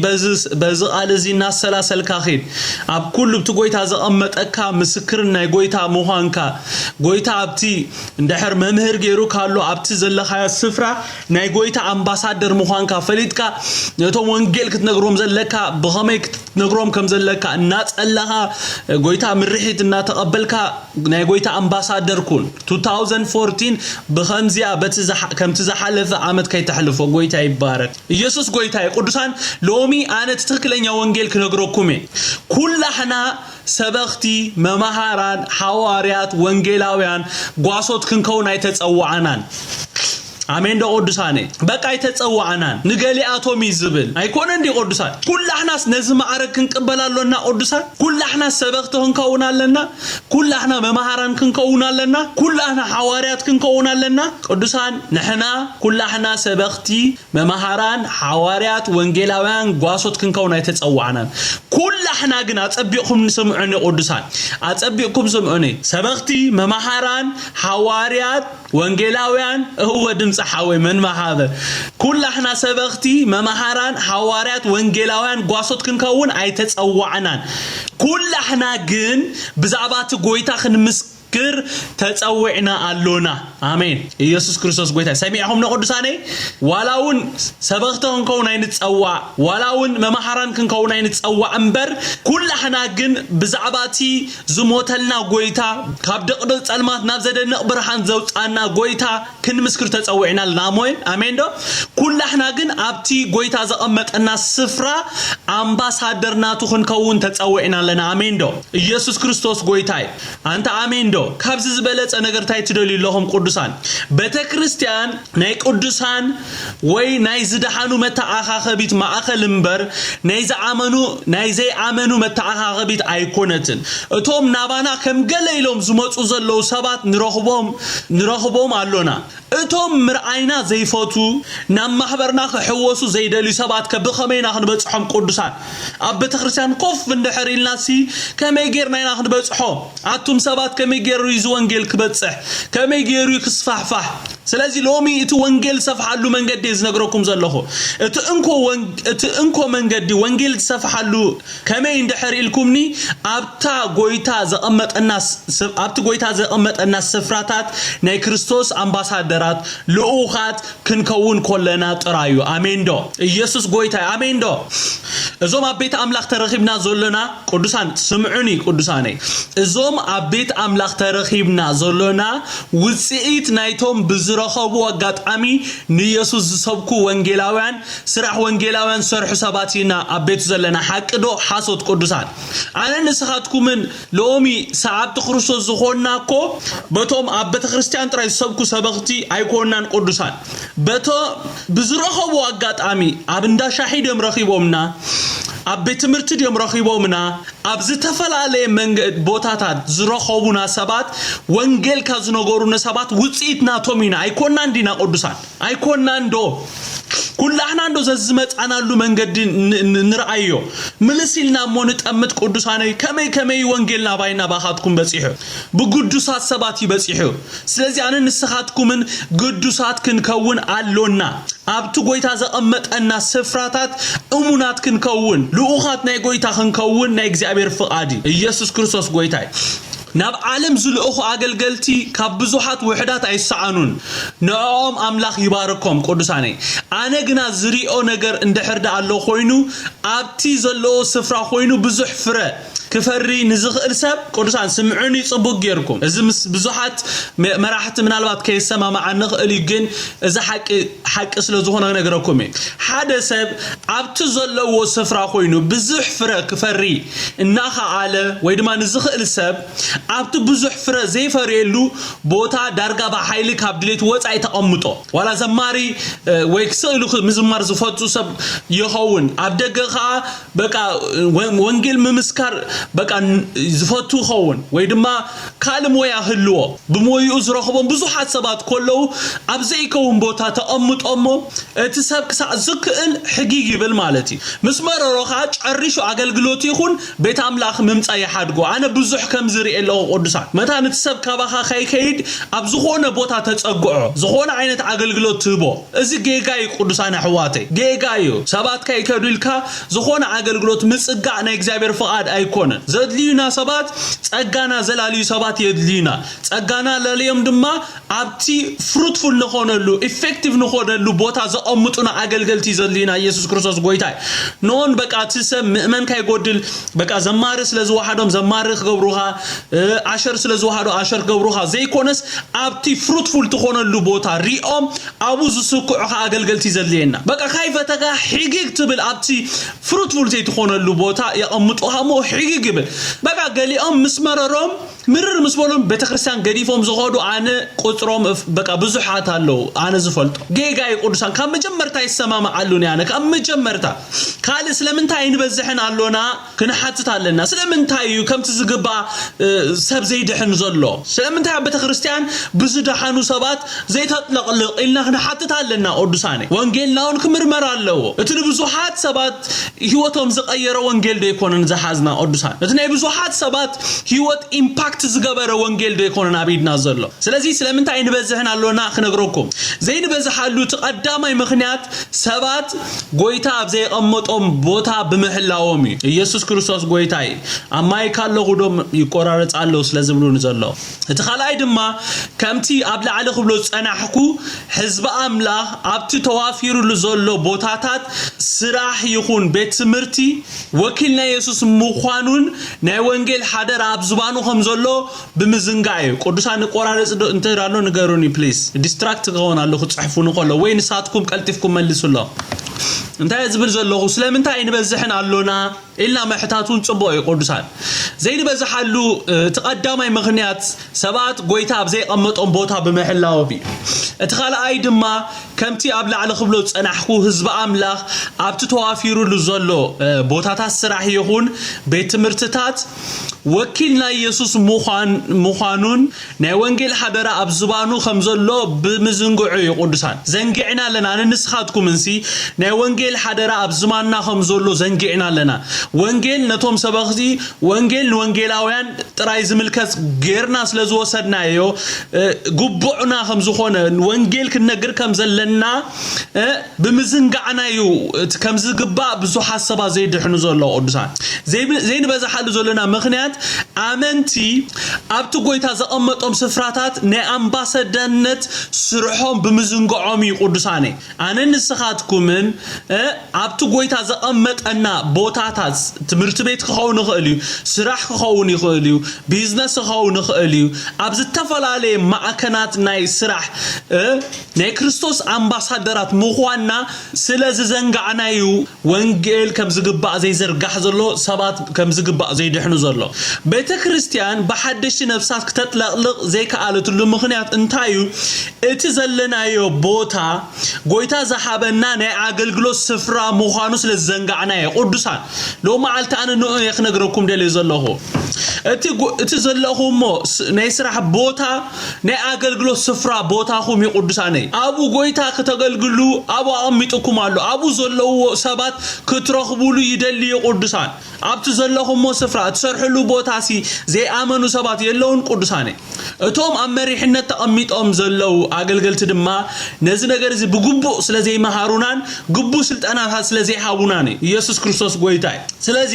بز قالزي الناس سلاسل كاخيد اب كل بتقويتا زقمت اكا مسكرنا قويتا موهانكا قويتا ابتي اندحر ممهر غيرو كالو ابتي زلخايا السفرة ناي قويتا امباسادر موهانكا فليتكا نتو وانجيل كتنقروم زلكا بغامي كتنقروم كم زلكا الناس اللها قويتا مريحيت النا تقبلكا ناي قويتا امباسادر كون 2014 بخمزيا بتزح كم تزحلف عامت كي تحلفو قويتا يبارك يسوس قويتا قدسان لومي انا تتكلن يا وانجيل كنقروكم كل احنا سبختي ممهران حواريات وانجيلاويان قواصوت كنكون يتصوعنان አሜን ደቆዱሳኔ በቃ ይተጸዋዓናን ንገሊ አቶሚ ዝብል አይኮነ እንዲ ቆዱሳን ኩላህናስ ነዝ ማዕረግ ክንቀበላሎና ቆዱሳን ኩላህናስ ሰበክተውን ከውናለና ኩላህና መማሃራን ክንከውናለና ኩላህና ሐዋርያት ክንከውናለና ቆዱሳን ነህና ኩላህና ሰበክቲ መማሃራን ሐዋርያት ወንጌላውያን ጓሶት ክንከውና ይተጸዋዓናን ኩላህና ግን አጸቢቁም ንስምዑኒ ቆዱሳን አጸቢቁም ስምዑኒ ሰበክቲ መማሃራን ሐዋርያት ወንጌላውያን እወድም صحوي من ما هذا كل احنا سبختي ممهران حواريات وانجيلاوያን ጓሶት ክንከውን አይተጸዋዓናን كل احنا ግን بزعبات ጎይታ ክንምስክር ተጸውዕና አሎና አሜን ኢየሱስ ክርስቶስ ጎይታ ሰሚዕሁም ነቅዱሳኔ ዋላውን ሰበክተውን ከውን አይንጸዋ ዋላውን መመሃራን ክንከውን አይንጸዋ እንበር كل احنا ግን بزعباتي ዝሞተልና ጎይታ ካብ ደቅደ ጸልማት ናብ ዘደነቅ ብርሃን ዘውጣና ጎይታ ክንምስክር ተጸውዕና ላሞይ አሜን ዶ كل احنا ግን ኣብቲ ጎይታ ዘቀመጠና ስፍራ አምባሳደርናቱ ክንከውን ተጸውዕና ለና አሜን ዶ ኢየሱስ ክርስቶስ ጎይታይ አንተ አሜን ዶ ካብዝ ዝበለጸ ነገር ታይትደል ይለሁም ቅዱሳን ቤተክርስቲያን ናይ ቅዱሳን ወይ ናይ ዝደሃኑ መተአኻኸቢት ማእኸል እንበር ናይ ዘአመኑ ናይ ዘይአመኑ መተአኻኸቢት አይኮነትን እቶም ናባና ከም ገለይሎም ዝመጹ ዘለው ሰባት ንረኽቦም አሎና እቶም ምርአይና ዘይፈቱ ናብ ማህበርና ከሕወሱ ዘይደልዩ ሰባት ከብኸመይና ክንበጽሖም ቅዱሳን ኣብ ቤተክርስቲያን ኮፍ እንደሕሪልናሲ ከመይ ጌርና ኢና ክንበጽሖ አቱም ሰባት ከመይ ጌሩ ይዙ ወንጌል ክበጽሕ ከመይ ጌሩ ክስፋሕፋሕ ስለዚህ ሎሚ እቲ ወንጌል ሰፍሐሉ መንገድ ዝነግረኩም ዘለኹ እቲ እንኮ መንገድ ወንጌል ሰፍሐሉ ከመይ እንደሕሪልኩምኒ ኣብታ ጎይታ ዘቀመጠና ስፍራታት ናይ ክርስቶስ አምባሳደራት ልኡኻት ክንከውን ኮለና ጥራዩ አሜን ዶ ኢየሱስ ጎይታ አሜን ዶ እዞም አቤት አምላኽ ተረኺብና ዘሎና ቅዱሳን ስምዑኒ ቅዱሳኔ እዞም አቤት አምላኽ ተረኺብና ዘሎና ውጽኢት ናይቶም ብዝረኸቡ አጋጣሚ ንኢየሱስ ዝሰብኩ ወንጌላውያን ስራሕ ወንጌላውያን ሰርሑ ሰባቲና አቤቱ ዘለና ሐቅዶ ሐሶት ቅዱሳን አነ ንስኻትኩምን ሎሚ ሰዓብቲ ክርስቶስ ዝኾናኮ በቶም ኣብ ቤተክርስቲያን ጥራይ ዝሰብኩ ሰበኽቲ አይኮናን ቅዱሳን በቶ ብዝረኸቡ አጋጣሚ ኣብ እንዳሻሂደም ረኺቦምና ኣብ ቤት ትምህርቲ ደም ረኺቦምና ኣብ ዝተፈላለየ መንገድ ቦታታት ዝረኸቡና ሰባት ወንጌል ካዝነገሩና ሰባት ውጽኢትናቶም ኢና አይኮና እንዲና ቅዱሳን አይኮና እንዶ ኩላህና እንዶ ዘዝመጻናሉ መንገድ ንርአዮ ምልሲልና ሞን ጠምት ቅዱሳን ከመይ ወንጌልና ባይና ባኻትኩም በጽሑ ብቅዱሳት ሰባት ይበጽሑ ስለዚህ አነ ንስኻትኩምን ቅዱሳት ክንከውን አሎና ኣብቱ ጎይታ ዘቀመጠና ስፍራታት እሙናት ክንከውን ልኡኻት ናይ ጎይታ ክንከውን ናይ እግዚአብሔር ፍቃዲ ኢየሱስ ክርስቶስ ጎይታይ ናብ ዓለም ዝልኡኹ አገልገልቲ ካብ ብዙሓት ውሕዳት አይሰዓኑን ነኦም አምላኽ ይባርኮም ቅዱሳኔ አነ ግና ዝሪኦ ነገር እንደሕርዳ አሎ ኮይኑ ኣብቲ ዘሎ ስፍራ ኮይኑ ብዙሕ ፍረ ክፈሪ ንዝኽእል ሰብ ቅዱሳን ስምዑኒ ጽቡቅ ጌርኩም እዚ ምስ ብዙሓት መራሕቲ ምናልባት ከይሰማማዓን ንኽእል ግን እዚ ሓቂ ስለ ዝኾነ ነገረኩም ሓደ ሰብ ኣብቲ ዘለዎ ስፍራ ኮይኑ ብዙሕ ፍረ ክፈሪ እናኸኣለ ወይ ድማ ንዝኽእል ሰብ ኣብቲ ብዙሕ ፍረ ዘይፈርየሉ ቦታ ዳርጋ በሓይሊ ካብ ድሌት ወጻኢ ተቐምጦ ዋላ ዘማሪ ወይ ክስእሉ ምዝማር ዝፈቱ ሰብ ይኸውን ኣብ ደገ ኸኣ በቃ ወንጌል ምምስካር በቃ ዝፈቱ ኸውን ወይ ድማ ካልሞያ ህልዎ ብሞዩ ዝረኽቦም ብዙሓት ሰባት ኮለው ኣብዘይከውን ቦታ ተቐምጦሞ እቲ ሰብ ክሳዕ ዝክእል ሕጊግ ይብል ማለት እዩ ምስ መረሮኻ ጨሪሹ ኣገልግሎት ይኹን ቤት ኣምላኽ ምምጻ ይሓድጎ ኣነ ብዙሕ ከም ዝርኢ ኣለኹ ቅዱሳን መታ ነቲ ሰብ ካባኻ ከይከይድ ኣብ ዝኾነ ቦታ ተጸግዖ ዝኾነ ዓይነት ኣገልግሎት ትህቦ እዚ ጌጋ እዩ ቅዱሳን ኣሕዋተይ ጌጋ እዩ ሰባት ከይከዱ ኢልካ ዝኾነ ኣገልግሎት ምጽጋዕ ናይ እግዚአብሔር ፍቃድ ኣይኮነን ዘድልዩና ሰባት ጸጋና ዘላልዩ ሰባት የድልዩና ጸጋና ለልዮም ድማ ኣብቲ ፍሩትፉል ንኾነሉ ኢፌክቲቭ ንኾነሉ ቦታ ዘቐምጡና ኣገልገልቲ ዘድልዩና ኢየሱስ ክርስቶስ ጎይታይ ኖን በቃ ትሰብ ምእመን ካይጎድል በቃ ዘማሪ ስለዝወሓዶም ዘማሪ ክገብሩኻ ኣሸር ስለዝወሓዶ ኣሸር ክገብሩኻ ዘይኮነስ ኣብቲ ፍሩትፉል ትኾነሉ ቦታ ሪኦም ኣቡ ዝስኩዑኻ ኣገልገልቲ ዘድልየና በቃ ካይፈተካ ሕጊግ ትብል ኣብቲ ፍሩትፉል ዘይትኾነሉ ቦታ የቐምጡኻ ሞ ሕጊግ ይብል በቃ ገሊኦም ምስመረሮም ምርር ምስበሎም ቤተክርስቲያን ገዲፎም ዝኸዱ ኣነ ቁጥሮም በቃ ብዙሓት ኣለው ኣነ ዝፈልጦ ጌጋይ ቅዱሳን ካብ መጀመርታ ይሰማማዓሉኒ ኣነ ካብ መጀመርታ ካል ስለምንታይ ንበዝሕን ኣሎና ክንሓትት ኣለና ስለምንታይ እዩ ከምቲ ዝግባ ሰብ ዘይድሕን ዘሎ ስለምንታይ ቤተክርስቲያን ብዝድሓኑ ሰባት ዘይተጥለቕልቕ ኢልና ክንሓትት ኣለና ቅዱሳን ወንጌልናውን ክምርመር ኣለዎ እቲ ብዙሓት ሰባት ህይወቶም ዝቀየረ ወንጌል ደይኮነን ዝሓዝና ቅዱሳን እቲ ናይ ብዙሓት ሰባት ህይወት ኢምፓክት ዝገበረ ወንጌል ደይኮነን ኣብይድና ዘሎ ስለዚ ስለምንታይ ንበዝሕን ኣሎና ክነግረኩም ዘይንበዝሓሉ ተቀዳማይ ምኽንያት ሰባት ጎይታ ኣብ ዘይቀመጦም ቦታ ብምህላዎም እዩ ኢየሱስ ክርስቶስ ጎይታይ ኣማይ ካለኹ ዶም ይቆራረጻሉ ስለዝብሉን ዘሎ እቲ ኻልኣይ ድማ ከምቲ ኣብ ላዕሊ ክብሎ ጸናሕኩ ህዝቢ ኣምላኽ ኣብቲ ተዋፊሩሉ ዘሎ ቦታታት ስራሕ ይኹን ቤት ትምህርቲ ወኪልና ኢየሱስ ምዃኑን ናይ ወንጌል ሓደራ ኣብ ዝባኑ ከም ዘሎ ብምዝንጋዕ እዩ ቅዱሳን ቆራረጽ እንትራሎ ንገሩኒ ፕሊዝ ዲስትራክት ክኸውን ኣለኹ ጽሕፉን ኮሎ ወይ ንሳትኩም ቀልጢፍኩም መልሱሎ እንታይ ዝብል ዘለኹ ስለምንታይ ንበዝሕን ኣሎና ኢልና መሕታቱን ጽቡቕ እዩ ቅዱሳን ዘይንበዝሓሉ ተቀዳማይ ምኽንያት ሰባት ጎይታ ኣብ ዘይቀመጦም ቦታ ብምሕላው እዩ እቲ ኻልኣይ ድማ ከምቲ ኣብ ላዕሊ ክብሎ ጸናሕኩ ህዝቢ ኣምላኽ ኣብቲ ተዋፊሩሉ ዘሎ ቦታታት ስራሕ ይኹን ቤት ትምህርትታት ወኪልና ኢየሱስ ምዃኑን ናይ ወንጌል ሓደራ ኣብ ዝባኑ ከም ዘሎ ብምዝንግዑ እዩ ቅዱሳን ዘንጊዕና ኣለና ንስኻትኩም እንሲ ናይ ወንጌል ሓደራ ኣብ ዝማንና ከም ዘሎ ዘንጊዕና ኣለና ወንጌል ነቶም ሰበኽቲ ወንጌል ንወንጌላውያን ጥራይ ዝምልከት ጌርና ስለዝወሰድናዮ ጉቡዕና ከም ዝኾነ ወንጌል ክነግር ከም ዘለና ብምዝንጋዕና እዩ ከም ዝግባእ ብዙሓት ሰባት ዘይድሕኑ ዘሎ ቅዱሳን ዘይንበዝሓሉ ዘለና ምኽንያት ኣመንቲ ኣብቲ ጎይታ ዘቐመጦም ስፍራታት ናይ ኣምባሳደርነት ስርሖም ብምዝንግዖም እዩ ቅዱሳን ኣነ ንስኻትኩምን ኣብቲ ጎይታ ዘቐመጠና ቦታታት ትምህርቲ ቤት ክኸውን ይኽእል እዩ ስራሕ ክኸውን ይኽእል እዩ ቢዝነስ ክኸውን ይኽእል እዩ ኣብ ዝተፈላለዩ ማዕከናት ናይ ስራሕ ናይ ክርስቶስ ኣምባሳደራት ምዃንና ስለዝዘንጋዕና እዩ ወንጌል ከም ዝግባእ ዘይዘርጋሕ ዘሎ ሰባት ከም ዝግባእ ዘይድሕኑ ዘሎ ቤተክርስቲያን በሓደሽቲ ነፍሳት ክተጥለቕልቕ ዘይከኣለትሉ ምኽንያት እንታይ እዩ እቲ ዘለናዮ ቦታ ጎይታ ዝሓበና ናይ ኣገልግሎት ስፍራ ምዃኑ ስለዝዘንጋዕና እዩ ቅዱሳን ሎማዓልቲ ኣነ ንኡ ክነግረኩም ደልየ ዘለኹ እቲ ዘለኹሞ ናይ ስራሕ ቦታ ናይ ኣገልግሎት ስፍራ ቦታኹም ይቅዱሳን ኣቡ ጎይታ ከተገልግሉ ኣቡ ኣሚጥኩም ኣሎ ኣቡ ዘለዎ ሰባት ክትረኽቡሉ ይደልዩ ቅዱሳን ኣብቲ ዘለኹሞ ስፍራ ትሰርሕሉ ቦታሲ ዘይኣመኑ ሰባት የለውን ቅዱሳን እቶም ኣብ መሪሕነት ተቐሚጦም ዘለው ኣገልገልቲ ድማ ነዚ ነገር እዚ ብግቡእ ስለዘይመሃሩናን ግቡእ ስልጣናታት ስለዘይሃቡናን ኢየሱስ ክርስቶስ ጎይታይ ስለዚ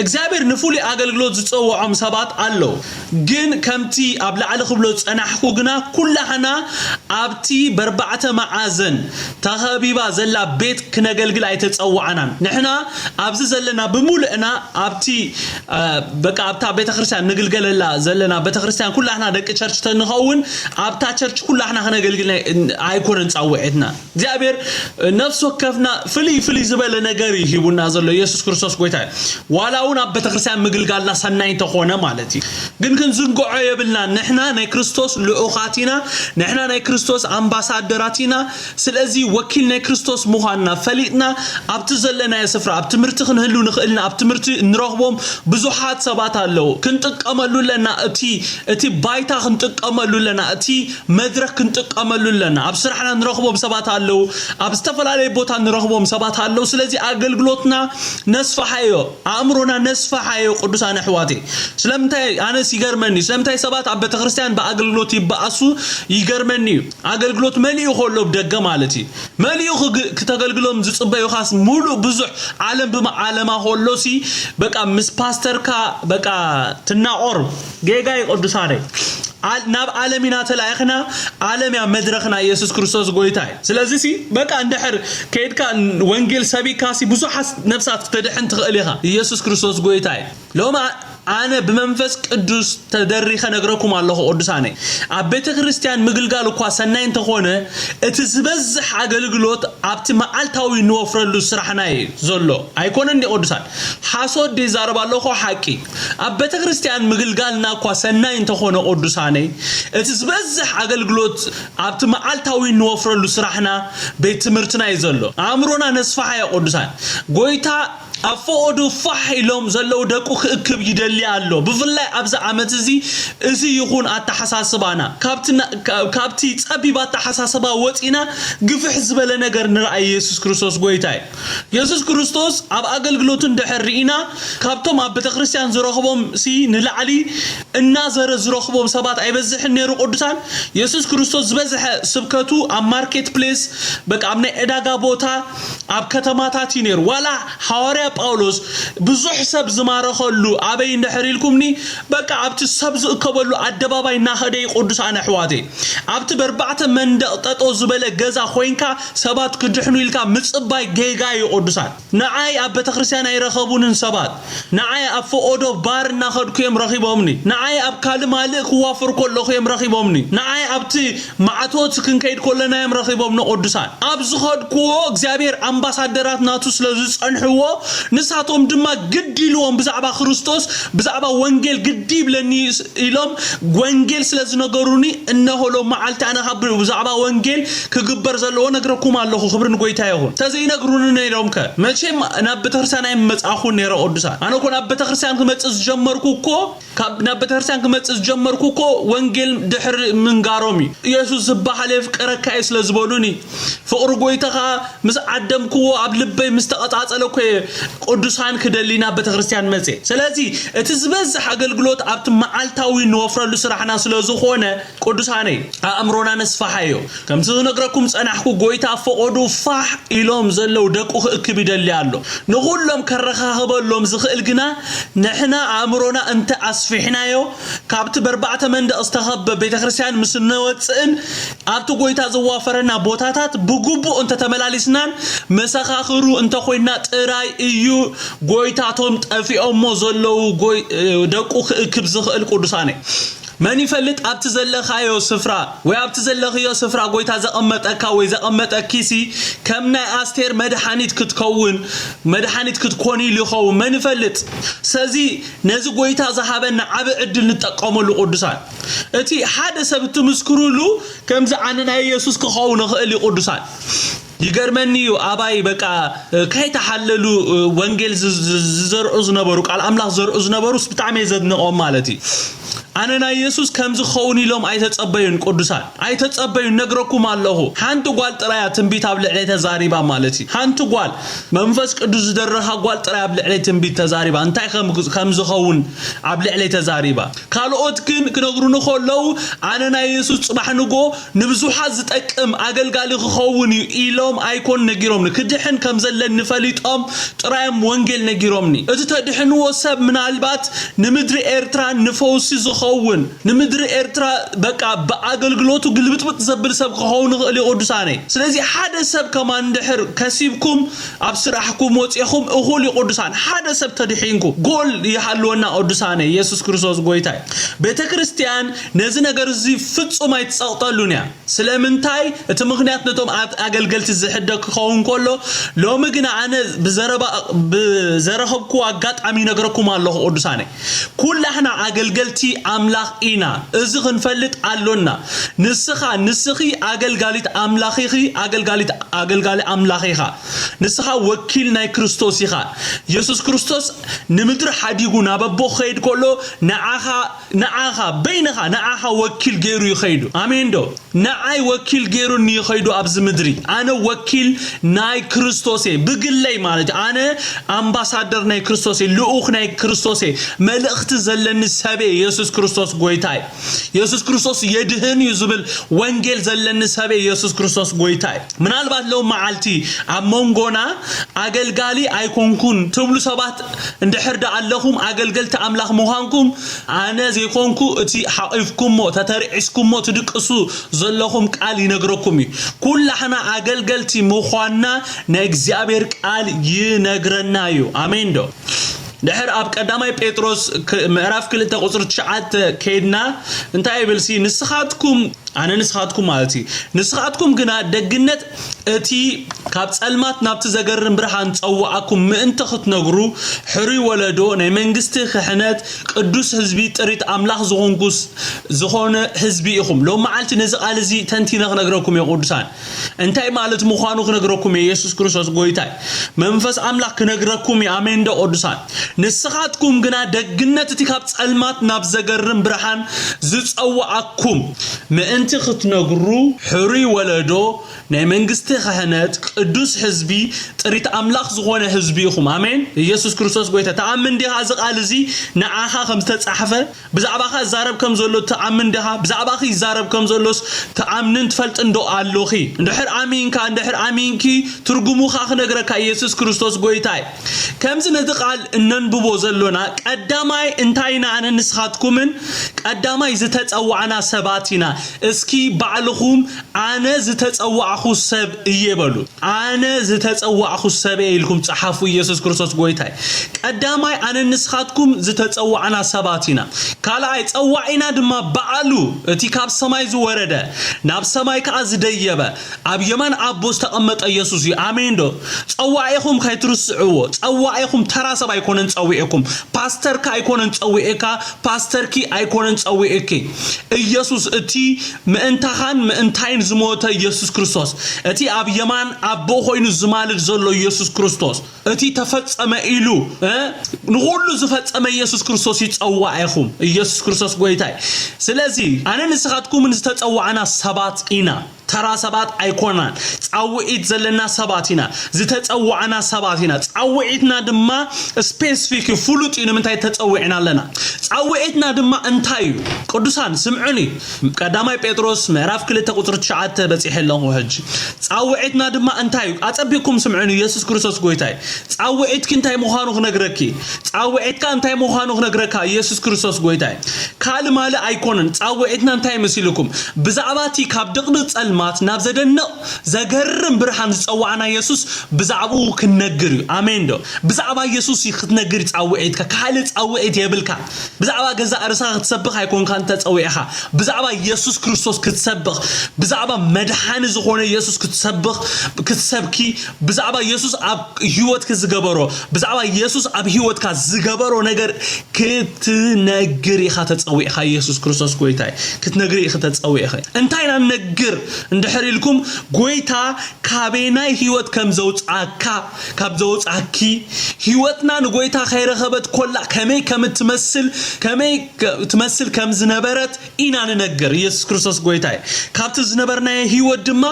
እግዚአብሔር ንፉሉይ ኣገልግሎት ዝፀውዖም ሰባት ኣለው ግን ከምቲ ኣብ ላዕሊ ክብሎ ጸናሕኩ ግና ኩላህና ኣብቲ በርባዕተ መዓዘን ተኸቢባ ዘላ ቤት ክነገልግል ኣይተፀዋዕናን ንሕና ኣብዚ ዘለና ብሙሉእና ኣብቲ በቃ ኣብታ ቤተክርስቲያን ንግልገለላ ዘለና ቤተክርስቲያን ኩላህና ደቂ ቸርች ተንኸውን ኣብታ ቸርች ኩላህና ክነገልግል ኣይኮነን ጻውዕትና እግዚአብሔር ነፍስ ወከፍና ፍሊ ዝበለ ነገር ይሂቡና ዘሎ ኢየሱስ ክርስቶስ ጎይታ ዋላውን ኣብ ቤተክርስቲያን ምግልጋልና ሰናይ ተኾነ ዝኾነ ማለት እዩ ግን ክንዝንግዖ የብልና ንሕና ናይ ክርስቶስ ልኡኻቲና ንሕና ናይ ክርስቶስ ኣምባሳደራቲና ስለዚ ወኪል ናይ ክርስቶስ ምዃንና ፈሊጥና ኣብቲ ዘለና ስፍራ ኣብ ትምህርቲ ክንህሉ ንኽእልና ኣብ ትምህርቲ ንረኽቦም ብዙሓት ሰባት ኣለዉ ክንጥቀመሉ ለና እቲ ባይታ ክንጥቀመሉ ለና እቲ መድረክ ክንጥቀመሉ ለና ኣብ ስራሕና ንረኽቦም ሰባት ኣለዉ ኣብ ዝተፈላለዩ ቦታ ንረኽቦም ሰባት ኣለዉ ስለዚ ኣገልግሎትና ነስፋሓዮ ኣእምሮና ነስፋሓዮ ቅዱሳን ኣሕዋቴ ስለምንታይ ኣነስ ይገርመኒ ስለምንታይ ሰባት ኣብ ቤተክርስትያን በኣገልግሎት ይበኣሱ ይገርመኒ ኣገልግሎት መልኡ ኸሎ ደገ ማለት እዩ መልኡ ከተገልግሎም ዝጽበዩ ኻስ ሙሉ ብዙሕ ዓለም ብመዓለማ ኸሎሲ በቃ ምስ ፓስተርካ በቃ ትናቆር ጌጋይ ቅዱሳን ናብ ዓለምና ተላይኽና ዓለምያ መድረኽና ኢየሱስ ክርስቶስ ጎይታይ ስለዚህ በቃ እንድሕር ከይድካ ወንጌል ሰቢካሲ ብዙሓት ነፍሳት ተድሕን ትኽእል ኢኻ ኢየሱስ ክርስቶስ ጎይታይ ሎማ ኣነ ብመንፈስ ቅዱስ ተደሪኸ ነግረኩም ኣለኹ ቅዱሳኔ ኣብ ቤተ ክርስቲያን ምግልጋል እኳ ሰናይ እንተኾነ እቲ ዝበዝሕ ኣገልግሎት ኣብቲ መዓልታዊ ንወፍረሉ ስራሕና እዩ ዘሎ ኣይኮነን ቅዱሳን ሓሶድ ይዛረብ ኣለኹ ሓቂ ኣብ ቤተ ክርስቲያን ምግልጋልና እኳ ሰናይ እንተኾነ ቅዱሳኔ እቲ ዝበዝሕ ኣገልግሎት ኣብቲ መዓልታዊ ንወፍረሉ ስራሕና ቤት ትምህርትና እዩ ዘሎ ኣእምሮና ነስፋሓዮ ቅዱሳን ጎይታ ኣፎዱ ፋሕ ኢሎም ዘለው ደቁ ክእክብ ይደሊ ኣሎ ብፍላይ ኣብዛ ዓመት እዚ ይኹን ኣተሓሳስባና ካብቲ ጸቢባ ኣተሓሳስባ ወጪና ግፍሕ ዝበለ ነገር ንርአይ ኢየሱስ ክርስቶስ ጎይታይ ኢየሱስ ክርስቶስ ኣብ ኣገልግሎቱ እንደሕሪኢና ካብቶም ኣብ ቤተክርስትያን ዝረኽቦም ንላዕሊ እናዘረ ዝረኽቦም ሰባት ኣይበዝሕን ነይሩ ቅዱሳን ኢየሱስ ክርስቶስ ዝበዝሐ ስብከቱ ኣብ ማርኬት ፕሌስ በቃ ኣብ ናይ ዕዳጋ ቦታ ኣብ ከተማታት ነይሩ ዋላ ሐዋርያ ጳውሎስ ብዙሕ ሰብ ዝማረኸሉ ኣበይ እንደሕሪልኩምኒ በቃ ኣብቲ ሰብ ዝእከበሉ ኣደባባይ ናኸደይ ቅዱሳን ኣሕዋቴ ኣብቲ በርባዕተ መንደቕ ጠጦ ዝበለ ገዛ ኮይንካ ሰባት ክድሕኑ ኢልካ ምጽባይ ጌጋይ ቅዱሳን ንዓይ ኣብ ቤተክርስትያን ኣይረኸቡንን ሰባት ንዓይ ኣብ ፎኦዶ ባር እናኸድኩዮም ረኺቦምኒ ንዓይ ኣብ ካልማልእ ክዋፍር ከለኹ እዮም ረኺቦምኒ ንዓይ ኣብቲ ማዕቶት ክንከይድ ከለናዮም ረኺቦምኒ ቅዱሳን ኣብ ዝኸድክዎ እግዚአብሔር ኣምባሳደራት ናቱ ስለዝጸንሕዎ ንሳቶም ድማ ግድ ኢልዎም ብዛዕባ ክርስቶስ ብዛዕባ ወንጌል ግድ ይብለኒ ኢሎም ወንጌል ስለዝነገሩኒ እነሆሎ መዓልቲ ኣነ ካብ ብዛዕባ ወንጌል ክግበር ዘለዎ ነግረኩም ኣለኹ ክብርን ጎይታ ይኹን ተዘይነግሩኒ ነይሮም መቼም ናብ ቤተክርስትያን ኣይመጻኹ ነይረ ቅዱሳን ኣነ ኮ ናብ ቤተክርስትያን ክመጽእ ዝጀመርኩ እኮ ናብ ቤተክርስትያን ክመጽእ ዝጀመርኩ እኮ ወንጌል ድሕር ምንጋሮም ኢየሱስ ዝበሃል ፍቅረካ ስለዝበሉኒ ፍቅሪ ጎይታኻ ምስ ዓደምክዎ ኣብ ልበይ ምስ ተቐጻጸለኮ ቅዱሳን ክደሊና ቤተክርስትያን መጽ ስለዚ እቲ ዝበዝሕ ኣገልግሎት ኣብቲ መዓልታዊ ንወፍረሉ ስራሕና ስለዝኾነ ቅዱሳነይ ኣእምሮና ነስፋሓዮ ከምቲ ዝነግረኩም ጸናሕኩ ጎይታ ፈቆዱ ፋሕ ኢሎም ዘለው ደቁ ክእክብ ይደሊ ኣሎ ንኹሎም ከረኻኸበሎም ዝኽእል ግና ንሕና ኣእምሮና እንተ ኣስፊሕናዮ ካብቲ በርባዕተ መንደቕ ዝተኸበ ቤተክርስትያን ምስ ነወጽእን ኣብቲ ጎይታ ዝዋፈረና ቦታታት ብግቡእ እንተ ተመላሊስናን መሰኻኽሩ እንተ ኮይና ጥራይ እዩ ጎይታቶም ጠፊኦሞ ዘለው ደቁ ክእክብ ዝኽእል ቅዱሳነይ من يفلت أبت زلخايو سفرة وأبت زلخيو سفرة قويتا زقمتك أو زقمتك كيسي كمنا أستير مدحانيت كتكون مدحانيت كتكوني لخو من يفلت سازي نزو قويتا زحابنا عبء عدل نتقامل لقدسان أتي حادثة بتمسكروا له كم زعننا يسوس كخو نخلي قدسان يجرمني أباي بقى كي تحللوا وانجيل زرقز نبروك على أملاح زرقز نبروس بتعمل زدنا مالتي أنا نا يسوس كم زخوني لهم أيتتصبيون قدسان أيتتصبيون نجركم الله هانتو قال ترى تنبيت قبل عليه تزاريبا مالتي هانتو قال منفس قدس درها قال ترى قبل عليه تنبيت تزاريبا أنتي كم زخون قبل عليه تزاريبا قالوا أتكن كنقرون خلوا أنا نا يسوس صباح نجو نبزو حزت أكم أقل قال خوني إلهم أيكون نجيرهم كدحن كم زلنا نفليت ترى وانجيل نجيرهمني إذا تدحن وسب من البات نمدري إيرتران نفوسي ክኸውን ንምድሪ ኤርትራ በቃ በአገልግሎቱ ግልብጥብጥ ዘብል ሰብ ክኸውን ይኽእል ይቅዱሳነ ስለዚ ሓደ ሰብ ከማን ድሕር ከሲብኩም ኣብ ስራሕኩም ወፂኹም እኹል ይቅዱሳን ሓደ ሰብ ተድሒንኩ ጎል ይሃልወና ቅዱሳነ ኢየሱስ ክርስቶስ ጎይታይ ቤተክርስቲያን ነዚ ነገር እዚ ፍጹም አይተጸቅጠሉን ያ ስለምንታይ እቲ ምኽንያት ነቶም አገልገልቲ ዝሕደግ ክኸውን ከሎ ሎሚ ግን ኣነ ብዘረኸብኩ አጋጣሚ ነገርኩም ኣለኹ ቅዱሳነ ኩላህና አገልገልቲ አምላኽ ኢና እዚ ክንፈልጥ ኣሎና ንስኺ አገልጋሊት አምላኺኺ አገልጋሊ አምላኺኻ ንስኻ ወኪል ናይ ክርስቶስ ኢኻ ኢየሱስ ክርስቶስ ንምድሪ ሓዲጉ ናበቦ ኸይድ ከሎ ንዓኻ በይንኻ ንዓኻ ወኪል ገይሩ ይኸይዱ አሜን ዶ ንዓይ ወኪል ገይሩ ይኸይዱ ኣብዚ ምድሪ ኣነ ወኪል ናይ ክርስቶስ ብግለይ ማለት ኣነ አምባሳደር ናይ ክርስቶስ ልኡኽ ናይ ክርስቶስ መልእኽቲ ዘለኒ ሰበ ኢየሱስ ክርስቶስ ጎይታይ ኢየሱስ ክርስቶስ የድህን ይዝብል ወንጌል ዘለኒ ሰበ ኢየሱስ ክርስቶስ ጎይታይ ምናልባት ለው መዓልቲ ኣብ መንጎና አገልጋሊ አይኮንኩን ትብሉ ሰባት እንድሕርዳ ኣለኹም አገልገልቲ አምላኽ ምዃንኩም ኣነ ዘይኮንኩ እቲ ሓቂፍኩሞ ተተርዒስኩሞ ትድቅሱ ዘለኹም ቃል ይነግረኩም ኩላህና አገልገልቲ ምዃንና ናይ እግዚአብሔር ቃል ይነግረና እዩ አሜን ዶ ድሕር ኣብ ቀዳማይ ጴጥሮስ ምዕራፍ 2 ቁጽር 9 ከይድና እንታይ ይብልሲ ንስኻትኩም ኣነ ንስኻትኩም ማለት ንስኻትኩም ግና ደግነት እቲ ካብ ጸልማት ናብቲ ዘገርም ብርሃን ጸዋዓኩም ምእንተ ክትነግሩ ሕሩይ ወለዶ ናይ መንግስቲ ክሕነት ቅዱስ ህዝቢ ጥሪት አምላኽ ዝኾንኩስ ዝኾነ ህዝቢ ኢኹም ሎ መዓልቲ ነዚ ቃል እዚ ተንቲነ ክነግረኩም ይቅዱሳን እንታይ ማለት ምዃኑ ክነግረኩም ኢየሱስ ክርስቶስ ጎይታይ መንፈስ አምላኽ ክነግረኩም አሜን ዶ ቅዱሳን ንስኻትኩም ግና ደግነት እቲ ካብ ጸልማት ናብ ዘገርም ብርሃን ዝጸዋዓኩም ምእንቲ ክትነግሩ ሕሩይ ወለዶ ናይ መንግስቲ ክሕነት ቅዱስ ህዝቢ ጥሪት አምላኽ ዝኾነ ህዝቢ ኢኹም አሜን ኢየሱስ ክርስቶስ ጎይታ ተአምን ዲኻ እዚ ቃል እዚ ንዓኻ ከም ዝተጻሕፈ ብዛዕባኻ ዛረብ ከም ዘሎ ተአምን ዲኻ ብዛዕባኺ ዛረብ ከም ዘሎስ ተአምንን ትፈልጥ እንዶ ኣለኺ እንድሕር አሚንኪ ትርጉሙኻ ክነግረካ ኢየሱስ ክርስቶስ ጎይታይ ከምዚ ነዚ ቃል እንንብቦ ዘሎና ቀዳማይ እንታይና ኣነ ንስኻትኩምን ቀዳማይ ዝተጸዋዕና ሰባቲና እስኪ ባዕልኹም ኣነ ዝተጸዋዕኹ ሰብ እየበሉ ኣነ ዝተጸዋዕኹ ሰብ ኢልኩም ጽሓፉ ኢየሱስ ክርስቶስ ጎይታይ ቀዳማይ ኣነ ንስኻትኩም ዝተጸዋዕና ሰባቲና ካልኣይ ጸዋዒና ድማ ባዕሉ እቲ ካብ ሰማይ ዝወረደ ናብ ሰማይ ከዓ ዝደየበ ኣብ የማን ኣቦ ዝተቐመጠ ኢየሱስ እዩ አሜን ዶ ጸዋዒኹም ከይትርስዕዎ ጸዋዒኹም ተራ ሰብ ኣይኮነን ጸዊዕኩም ፓስተርካ ኣይኮነን ጸዊዕካ ፓስተርኪ ኣይኮነን ጸዊዕኪ ኢየሱስ እቲ ምእንታይን ዝሞተ ኢየሱስ ክርስቶስ እቲ ኣብ የማን ኣቦ ኮይኑ ዝማልድ ዘሎ ኢየሱስ ክርስቶስ እቲ ተፈጸመ ኢሉ ንኹሉ ዝፈጸመ ኢየሱስ ክርስቶስ ይጸዋዕኹም ኢየሱስ ክርስቶስ ጎይታይ ስለዚ ኣነ ንስኻትኩም ዝተጸዋዕና ሰባት ኢና ተራ ሰባት ኣይኮናን ጻውዒት ዘለና ሰባት ኢና ዝተጸዋዕና ሰባት ኢና ጻውዒትና ድማ ስፔሲፊክ ፍሉጥ ንምንታይ ተጸውዕና ኣለና ጻውዒትና ድማ እንታይ እዩ ቅዱሳን ስምዑኒ ቀዳማይ ጴጥሮስ ምዕራፍ 2 ቁጽር 9 በጽሕለኹ ሕጂ ጻውዒትና ድማ እንታይ እዩ አጸቢኩም ስምዑኒ ኢየሱስ ክርስቶስ ጎይታይ ጻውዒትኪ እንታይ ምዃኑ ክነግረኪ ጻውዒትካ እንታይ ምዃኑ ክነግረካ ኢየሱስ ክርስቶስ ጎይታይ ካልማለ ኣይኮነን ጻውዒትና እንታይ መስልኩም ብዛዕባቲ ካብ ድቕድቕ ጸልማ ናብ ዘደንቕ ዘገርም ብርሃን ዝጸዋዕና ኢየሱስ ብዛዕባኡ ክነግር አሜን ዶ ብዛዕባ ኢየሱስ ክትነግር ጻውዒትካ ካልእ ጻውዒት የብልካ ብዛዕባ ገዛ ርሳ ክትሰብኽ ኣይኮንካ እንተ ጸውዒኻ ብዛዕባ ኢየሱስ ክርስቶስ ክትሰብኽ ብዛዕባ መድሓኒ ዝኾነ ኢየሱስ ክትሰብኪ ብዛዕባ ኢየሱስ ኣብ ህይወትክ ዝገበሮ ብዛዕባ ኢየሱስ ኣብ ህይወትካ ዝገበሮ ነገር ክትነግር ኢኻ ተጸውዒኻ ኢየሱስ ክርስቶስ ጎይታይ ክትነግር ኢኻ ተጸውዒኻ እንታይና ነግር እንድሕር ኢልኩም ጎይታ ካቤናይ ህይወት ከም ዘውጻካ ካብ ዘውጻኪ ህይወትና ንጎይታ ኸይረኸበት ኮላ ከመይ ትመስል ከም ዝነበረት ኢና ንነግር ኢየሱስ ክርስቶስ ጎይታይ ካብቲ ዝነበርናይ ህይወት ድማ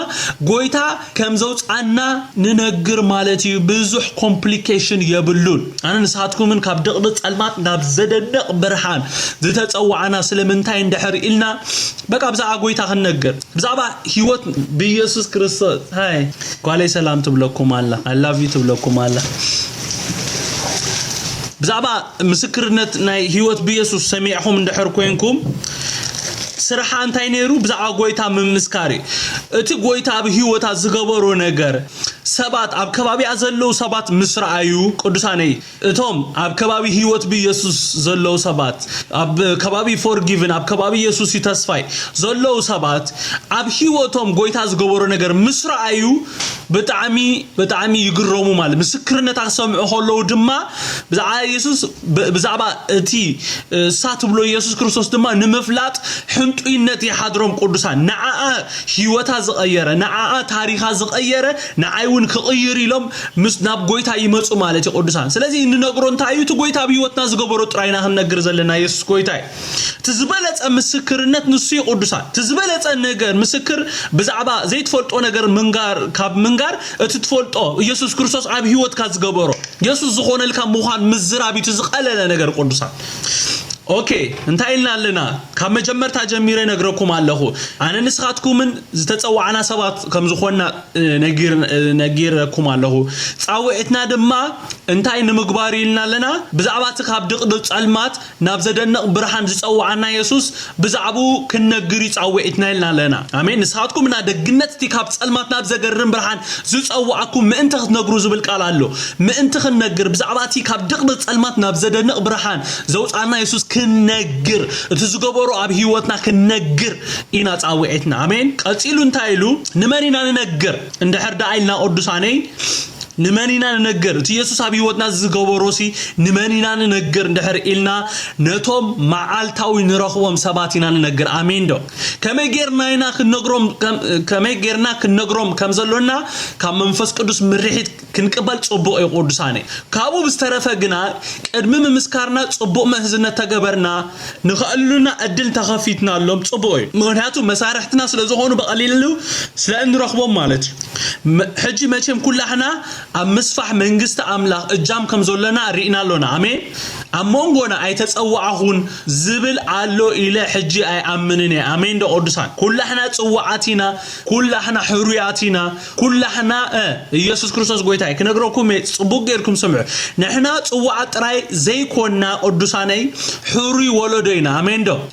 ጎይታ ከም ዘውጻና ንነግር ማለት እዩ ብዙሕ ኮምፕሊኬሽን የብሉን ኣነ ንስኻትኩምን ካብ ድቕድቕ ጸልማት ናብ ዘደንቕ ብርሃን ዝተጸዋዕና ስለምንታይ እንድሕር ኢልና በቃ ብዛዕባ ጎይታ ክንነግር ብዛዕባ ህይወት በኢየሱስ ክርስቶስ ሃይ ጓሌ ሰላም ትብለኩም አላ I love you ትብለኩም አላ بزعبا مسكرنت ناي هيوت بيسوس سميعهم اندحر كوينكم سرحا انتاي نيرو بزعبا قويتا من مسكاري اتي قويتا بهيوتا زغبرو نگر سبات اب كبابي ازلو سبات مسرعيو قدساني اتوم اب كبابي هيوت بيسوس زلو سبات اب كبابي فورغيفن اب كبابي يسوس يتسفاي زلو سبات اب هيوتوم قويتا زغبرو نگر مسرعيو بتعمي يقرمو مال مسكرنت اسمعو هولو دما بزعبا يسوس بزعبا اتي سات بلو يسوس كريستوس دما نمفلات حنطينت يحضرم قدسان نعا هيوتا زغيره نعا تاريخا زغيره نعايون كغير يلوم مس ناب غويتا يمصو مالتي قدسان سلازي ننغرو انتايو تو غويتا بيوتنا زغبرو طراينا هننغر زلنا يسوس غويتاي تزبلص مسكرنت نسي قدسان تزبلص ነገር مسكر بزعبا زيت فولطو ነገር منغار كاب منغار اتتفولطو يسوس كريستوس اب هيوت كازغبرو يسوس زخونلك مخان مزرابي تزقلل ነገር قدسان اوكي انتايلنا لنا كم جمرتا جميره نغركم الله انا نسخاتكم زتصوعنا سبات كم زخونا نغيركم الله صاوعتنا دما انتاي نمغباريلنا لنا بزعبات كاب دقد صلمات ناب زدنق برهان زصوعنا يسوس بزعبو كنغري صاوعتنا لنا امين نسخاتكم نا دغنت تي كاب صلمات ناب زغرن برهان زصوعكم مانت نغرو زبل قال الله مانت خنغر بزعباتي كاب دقد صلمات ناب زدنق برهان زوصانا يسوس كنغر تزغبرو اب هيوتنا كنغر اينا صاوعتنا امين قصيلو انتايلو نمنينا ننغر اند حردا ايلنا قدساني نمنينا ننغر تي يسوس اب هيوتنا زغبروسي نمنينا ننغر اندحر إلنا نتوم معالتاوي نرخوم سباتينا ننغر امين دو كمغيرنا كنغروم كمزلونا كم منفس قدس مريحت كنقبل صبو اي قدساني كابو بسترفه غنا قدم مسكارنا صبو مهزنه تغبرنا نخلونا ادل تخفيتنا لهم صبو مغنياتو مسارحتنا سلازخونو بقليلو سلان رخبهم مالتي حجي ماچم كلنا امسفح منغست املاح اجام كمزولنا رينا لنا امين امونغونا ايتصوعهون زبل علو الى حجي اي امنني امين دو قدسان كلنا صوعاتنا كلنا حرياتنا كلنا يسوع كريستوس غويتاي كنغروكم صبوق غيركم سمع نحنا صوعات راي زيكونا قدساني حري ولدينا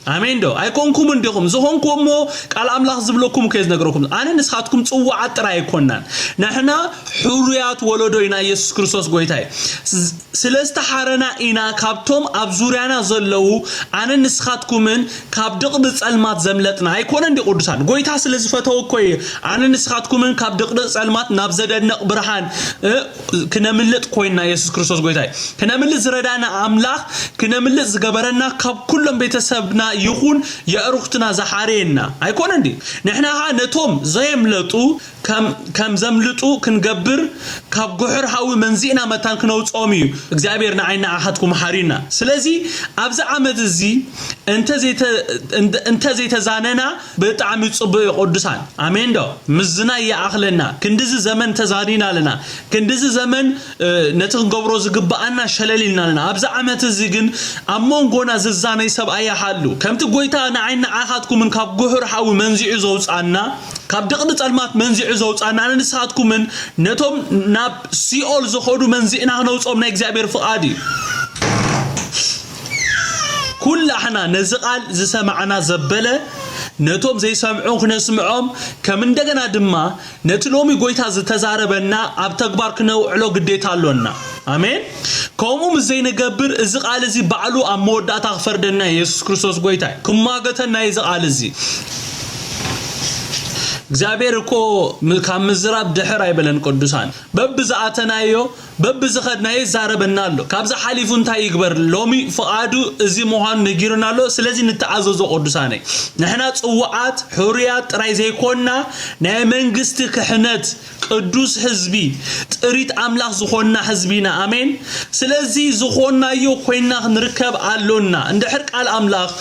امين دو ايكونكم اندكم زهونكمو قال املاح زبلكم كيز نغروكم انا نسخاتكم صوعات راي كونان نحنا حريات ولدينا يسوع كريستوس غويتاي سلستحرنا اينا كابتوم ابزوريانا زلو انا نسخاتكمن كاب دقد صلمات زملتنا ايكونن دي قدسان غويتا سلازفتو كوي انا نسخاتكمن كاب دقد صلمات نابزدنق برهان كنملت كوينا يسوع كريستوس غويتاي كنملت زردانا املاح كنملت زغبرنا كاب كلهم بيتسبنا يخون ياروختنا زحارينا ايكونن دي نحنا نتوم زيملطو كم زملطو كنغبر كاب غحر حاوي منزينا متان كنوصومي እግዚአብሔርና አይና አሐድኩም ሐሪና ስለዚህ አብዛ አመት እዚ እንተ ዘይተዛነና በጣም ጽቡቅ ቅዱሳን አሜን ዶ ምዝና ያአኽለና ክንድዚ ዘመን ተዛኒናልና ክንድዚ ዘመን ነትን ገብሮ ዝግባአና ሸለሊናልና አብዛ አመት እዚ ግን አሞንጎና ዝዛነይ ሰብአያ ሓሉ ከምቲ ጎይታና አይና አሐድኩምን ካብ ጉህር ሓዊ መንዚዑ ዘውጻና ካብ ደቅድ ጸልማት መንዚዑ ዘውጻና ንሳትኩምን ነቶም ናብ ሲኦል ዝኸዱ መንዚዕና ነውጾም ናይ እግዚአብሔር ፍቃዲ كل احنا نزقال زسمعنا زبله نتوم زي سمعون كنسمعهم كمن دغنا دما نتلومي غويتا زتزاربنا اب تغبار كنوعلو غديتا لونا امين كومم زي نغبر ازقال زي بعلو اموداتا فردنا يسوع كريستوس غويتا كماغتنا يزقال زي እግዚአብሔር እኮ ካምዝራብ ድሕር አይበለን ቅዱሳን በብዛአተናዮ በብዝኸድናይ ዛረበናሎ ካብዛ ሐሊፉን ታይግበር ሎሚ ፍቃዱ እዚ መሆን ነጊርናሎ ስለዚህ ንተዓዘዞ ቅዱሳን ነህና ጽዋዓት ሁሪያት ጥራይ ዘይኮና ናይ መንግስት ክህነት ቅዱስ ህዝቢ ጥሪት አምላክ ዝኾና ህዝቢና አሜን ስለዚህ ዝኾናዮ ኮይና ንርከብ አሎና እንድሕር ቃል አምላክ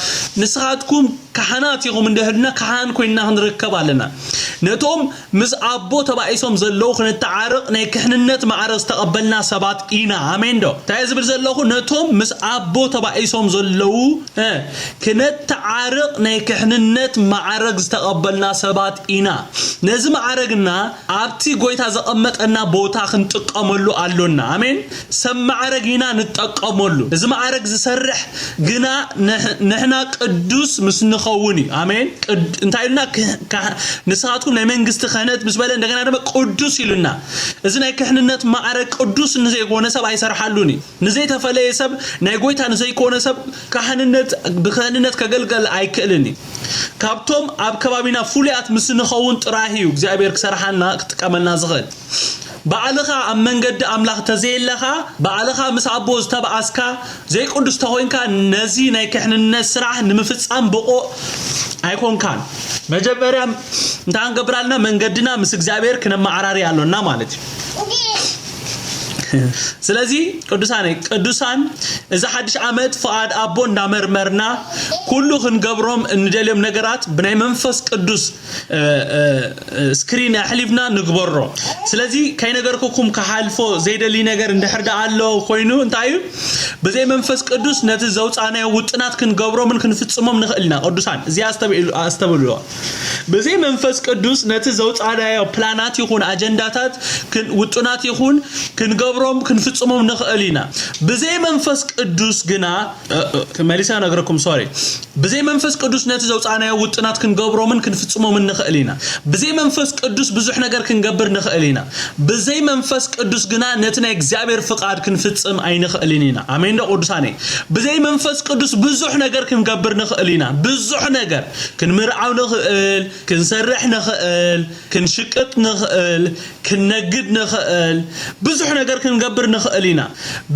ንስኻትኩም ካህናት ይኹም እንደህድና ካህን ኮይና ንርከብ አለና ነቶም ምስ አቦ ተባይሶም ዘለው ክንተዓርቅ ናይ ክህንነት ማዕረግ ተቀበልና ሰባት ኢና አሜን ዶ ታይዝብል ዘለኹ ነቶም ምስ አቦ ተባይሶም ዘለው ክንተዓርቅ ናይ ክህንነት ማዕረግ ተቀበልና ሰባት ኢና ነዚ ማዕረግና ኣብቲ ጎይታ ዘቀመጠና ቦታ ክንጥቀመሉ አሎና አሜን ሰብ ማዕረግና ንጥቀመሉ እዚ ማዕረግ ዝሰርሕ ግና ነህና ቅዱስ ምስ ንኸውን አሜን እንታይልና ንሳትኩም ናይ መንግስት ክህነት ምስ በለ እንደገና ደግሞ ቅዱስ ይሉና እዚ ናይ ክህንነት ማዕረግ ቅዱስ ንዘይ ኮነ ሰብ አይሰርሓሉኒ ንዘይ ተፈለየ ሰብ ናይ ጎይታ ንዘይ ኮነ ሰብ ካህንነት ብክህንነት ከገልገል አይክእልኒ ካብቶም ኣብ ከባቢና ፉልያት ምስ ንኸውን ጥራሂዩ እግዚአብሔር ክሰርሓና ክጥቀመልና ዝኽእል ባዓልኻ ኣብ መንገዲ ኣምላኽ ተዘይለኻ ባዓልኻ ምስ ኣቦ ዝተባኣስካ ዘይ ቅዱስ ተኾይንካ ነዚ ናይ ክህንነት ስራሕ ንምፍጻም ብቆ ኣይኮንካን መጀመርያ እንታን ገብራልና መንገድና ምስ እግዚአብሔር ክነማዓራሪ ያለውና ማለት ስለዚህ ቅዱሳን እዛ ሓድሽ ዓመት ፍቃድ አቦ እንዳመርመርና ኩሉ ክንገብሮም እንደልዮም ነገራት ብናይ መንፈስ ቅዱስ ስክሪን ያሕሊፍና ንግበሮ ስለዚህ ካይ ነገርኩም ከሓልፎ ዘይደሊ ነገር እንደሕርዳ አሎ ኮይኑ እንታይ በዘይ መንፈስ ቅዱስ ነቲ ዘውፃናዮ ውጥናት ክንገብሮምን ክንፍጽሞም ንኽእልና ቅዱሳን እዚ አስተብልዎ በዘይ መንፈስ ቅዱስ ነቲ ዘውፃናዮ ፕላናት ይኹን አጀንዳታት ውጥናት ይኹን ክንገብሮም ክንፍጽሞም ንኽእልና በዘይ መንፈስ ቅዱስ ግና ከመሊሳ ነገርኩም ሶሪ በዘይ መንፈስ ቅዱስ ነቲ ዘውፃናዮ ውጥናት ክንገብሮምን ክንፍጽሞም ንኽእልና በዘይ መንፈስ ቅዱስ ብዙሕ ነገር ክንገብር ንኽእልና በዘይ መንፈስ ቅዱስ ግና ነቲ ናይ እግዚአብሔር ፍቃድ ክንፍጽም ኣይንኽእልና አሜን ቅዱሳኔ በዘይ መንፈስ ቅዱስ ብዙሕ ነገር ክንገብር ንኽእልና ብዙሕ ነገር ክንምርዓው ንኽእል ክንሰርሕ ንኽእል ክንሽቅጥ ንኽእል ክንነግድ ንኽእል ብዙሕ ነገር ክንገብር ንኽእልና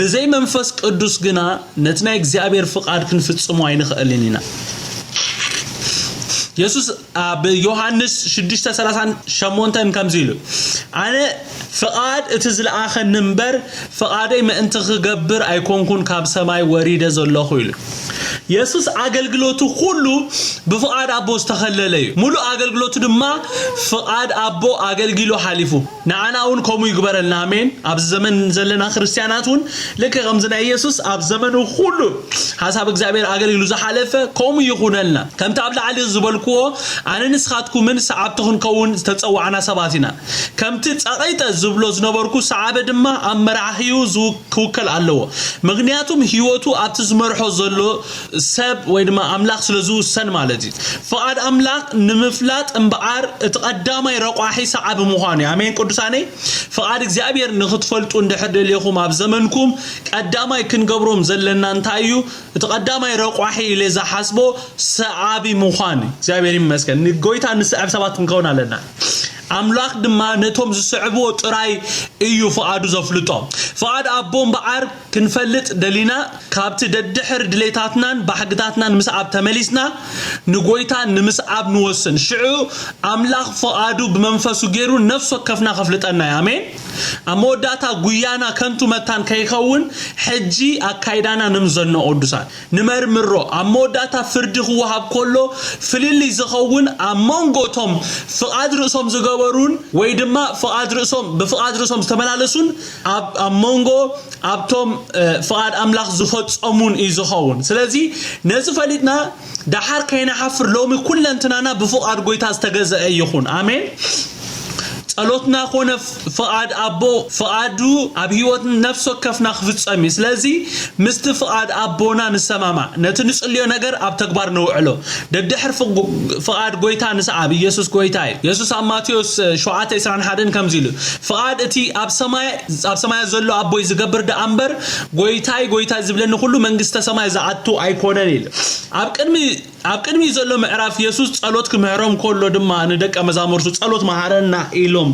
በዘይ መንፈስ ቅዱስ ግና ነቲ ናይ እግዚአብሔር ፍቃድ ክንፍጽሞ ኣይንኽእልና ኢየሱስ በዮሐንስ 6:38 ከምዚሉ አነ ፍቃድ እትዝልአኸን ንበር ፍቃደይ ምእንቲ ክገብር ኣይኮንኩን ካብ ሰማይ ወሪደ ዘለኹ ኢሉ ኢየሱስ አገልግሎቱ ሁሉ በፍቃድ አቦ ተኸለለ ሙሉ አገልግሎቱ ድማ ፍቃድ አቦ አገልግሎ ሓሊፉ ንዓናውን ኮሙ ይግበረልና አሜን ኣብ ዘመን ዘለና ክርስቲያናቱን ለከ ከምዝና ኢየሱስ ኣብ ዘመኑ ሁሉ ሐሳብ እግዚአብሔር አገልግሎ ዝሓለፈ ኮሙ ይኹነልና ከምታ ኣብ ላዕሊ ዝበልክዎ አነ ንስኻትኩምን ሰዓብትኹን ከውን ተጸዋዕና ሰባቲና ከምቲ ጸቀይተ ዝብሎ ዝነበርኩ ሰዓበ ድማ አመራሂዩ ዝውከል ኣለዎ ምክንያቱም ህይወቱ ኣብቲ ዝመርሖ ዘሎ ሰብ ወይ ድማ አምላኽ ስለዝውሰን ማለት እዩ ፍቃድ አምላኽ ንምፍላጥ እምበዓር እትቀዳማይ ረቋሒ ሰዓብ ምዃኑ አሜን ቅዱሳኔ ፍቃድ እግዚአብሔር ንኽትፈልጡ እንደሕደልኩም ኣብ ዘመንኩም ቀዳማይ ክንገብሮም ዘለና እንታይ እዩ እትቀዳማይ ረቋሒ ኢለ ዝሓስቦ ሰዓቢ ምዃኑ እግዚአብሔር ይመስገን ንጎይታ ንስዓብ ሰባት ክንከውን ኣለና አምላኽ ድማ ነቶም ዝስዕብዎ ጥራይ እዩ ፍቃዱ ዘፍልጦ ፍቃድ አቦም በዓር ክንፈልጥ ደሊና ካብቲ ደድሕር ድሌታትናን ባሕግታትናን ምስዓብ ተመሊስና ንጎይታ ንምስዓብ ንወስን ሽዑ አምላኽ ፍቃዱ ብመንፈሱ ገይሩ ነፍስ ወከፍና ከፍልጠና አሜን አሞዳታ ጉያና ከንቱ መታን ከይኸውን ሕጂ አካይዳና ንምዘኖ ቅዱሳን ንመርምሮ አሞዳታ ፍርድ ክወሃብ ኮሎ ፍልሊ ዝኸውን አሞንጎቶም ፍቃድ ርእሶም ዝገበሩን ወይ ድማ ፍቃድ ርእሶም በፍቃድ ርእሶም ዝተመላለሱን አሞንጎ ኣብቶም ፍቃድ አምላኽ ዝፈጸሙን ይዝኸውን ስለዚህ ነዚ ፈሊጥና ዳሓር ከይናሓፍር ሎሚ ኩለንትናና በፍቃድ ጎይታ ዝተገዘአ ይኹን አሜን ጸሎትና ኾነ ፍቃድ አቦ ፍቃዱ ኣብ ህይወት ነፍስ ወከፍና ክፍጸም ስለዚህ ምስቲ ፍቃድ አቦና ንሰማማ ነቲ ንጽልዮ ነገር ኣብ ተግባር ንውዕሎ ደድሕር ፍቃድ ጎይታ ንስዓብ ኢየሱስ ጎይታ ኢየሱስ ኣብ ማቴዎስ 7:21 ከምዚሉ ፍቃድ እቲ ኣብ ሰማይ ዘሎ አቦይ ዝገብር ደአምበር ጎይታ ዝብለኒ ሁሉ መንግስተ ሰማይ ዝኣቱ ኣይኮነን ኢሉ ኣብ ቅድሚ ዘሎ ምዕራፍ ኢየሱስ ጸሎት ክምህሮም ኮሎ ድማ ንደቀ መዛሙርቱ ጸሎት መሃረና ኢሎም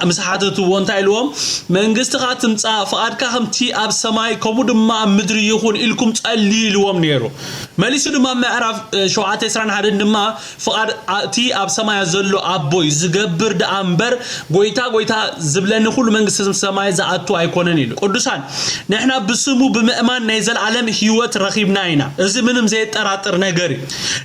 مسحاتو وانتا إلوهم من قستخا تمتا فأدكا همتي أب سماي كمو دما مدري يخون إلكم تقلي لوهم نيرو ماليسو دما معرف شوعات يسران حدن دما فأد تي أب سماي زلو أبوي زغبر دا أمبر قويتا زبلن خل من قستخا سماي زعاتو أيكونن إلو قدسان نحنا بسمو بمأمان نيزل عالم هيوت رخيب ناينا إذا منهم زي تراتر نغري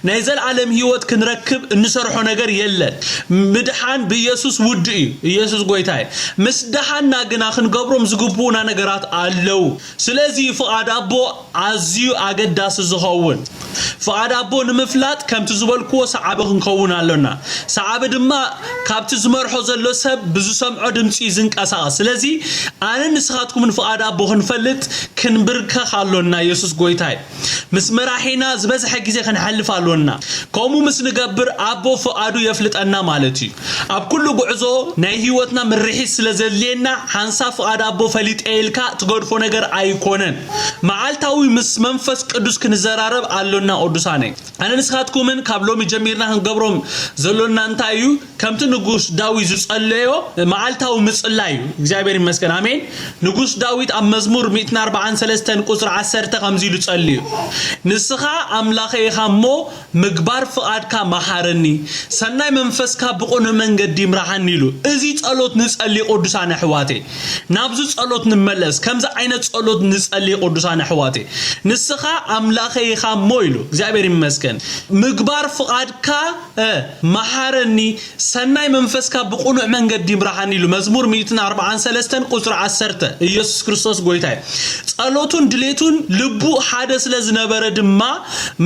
نايزل عالم هيوت كنركب نسرحو نجر يلن مدحان بيسوس ودي يسوس قويتاي مسدحان ناقنا خنقبرم زقبونا نجرات علو سلازي فقاد أبو عزيو أجد داس زهون فقاد أبو نمفلات كم تزول كوا صعبة خنقون علونا صعبة دما كابت زمر حوزل لسب بزوسم عدم تيزنك أساس سلازي أنا نسخاتكم من فقاد أبو خنفلت كنبركة خالونا يسوس قويتاي مسمراحينا زبز حق زي خنحلف علونا كومو مسنقبر أبو فقادو يفلت أنا مالتي أب كل قعزو ناي هيوتنا من ريحي سلازلينا حنسا فقاد أبو فليت إيلكا تقرفو نجر أيكونن معالتاوي مس منفس قدوس كنزرارب علونا قدوساني أنا نسخاتكم من قبلو مجميرنا هنقبرهم زلونا انتايو كمت نقوش داوي زوس الليو معالتاو مسلايو እግዚአብሔር ይመስገን አሜን ንጉስ ዳዊት አብ መዝሙር 143 ቁጥር 10 ከምዚሉ ጸልዩ ንስኻ አምላኸ ይኻሞ ምግባር ፍቃድካ ማሐረኒ ሰናይ መንፈስካ ብቆነ መንገድ ይምራሐኒ ኢሉ እዚ ጸሎት ንጸልይ ቅዱሳን አሕዋቴ ናብዙ ጸሎት ንመለስ ከምዛ አይነት ጸሎት ንጸልይ ቅዱሳን አሕዋቴ ንስኻ አምላኸ ይኻሞ ኢሉ እግዚአብሔር ይመስገን ምግባር ፍቃድካ ማሐረኒ ሰናይ መንፈስካ ብቆነ መንገድ ይምራሐኒ ኢሉ መዝሙር 143 ቁጥር 10 ኢየሱስ ክርስቶስ ጎይታይ ጸሎቱን ድሌቱን ልቡ ሓደ ስለዝነበረ ድማ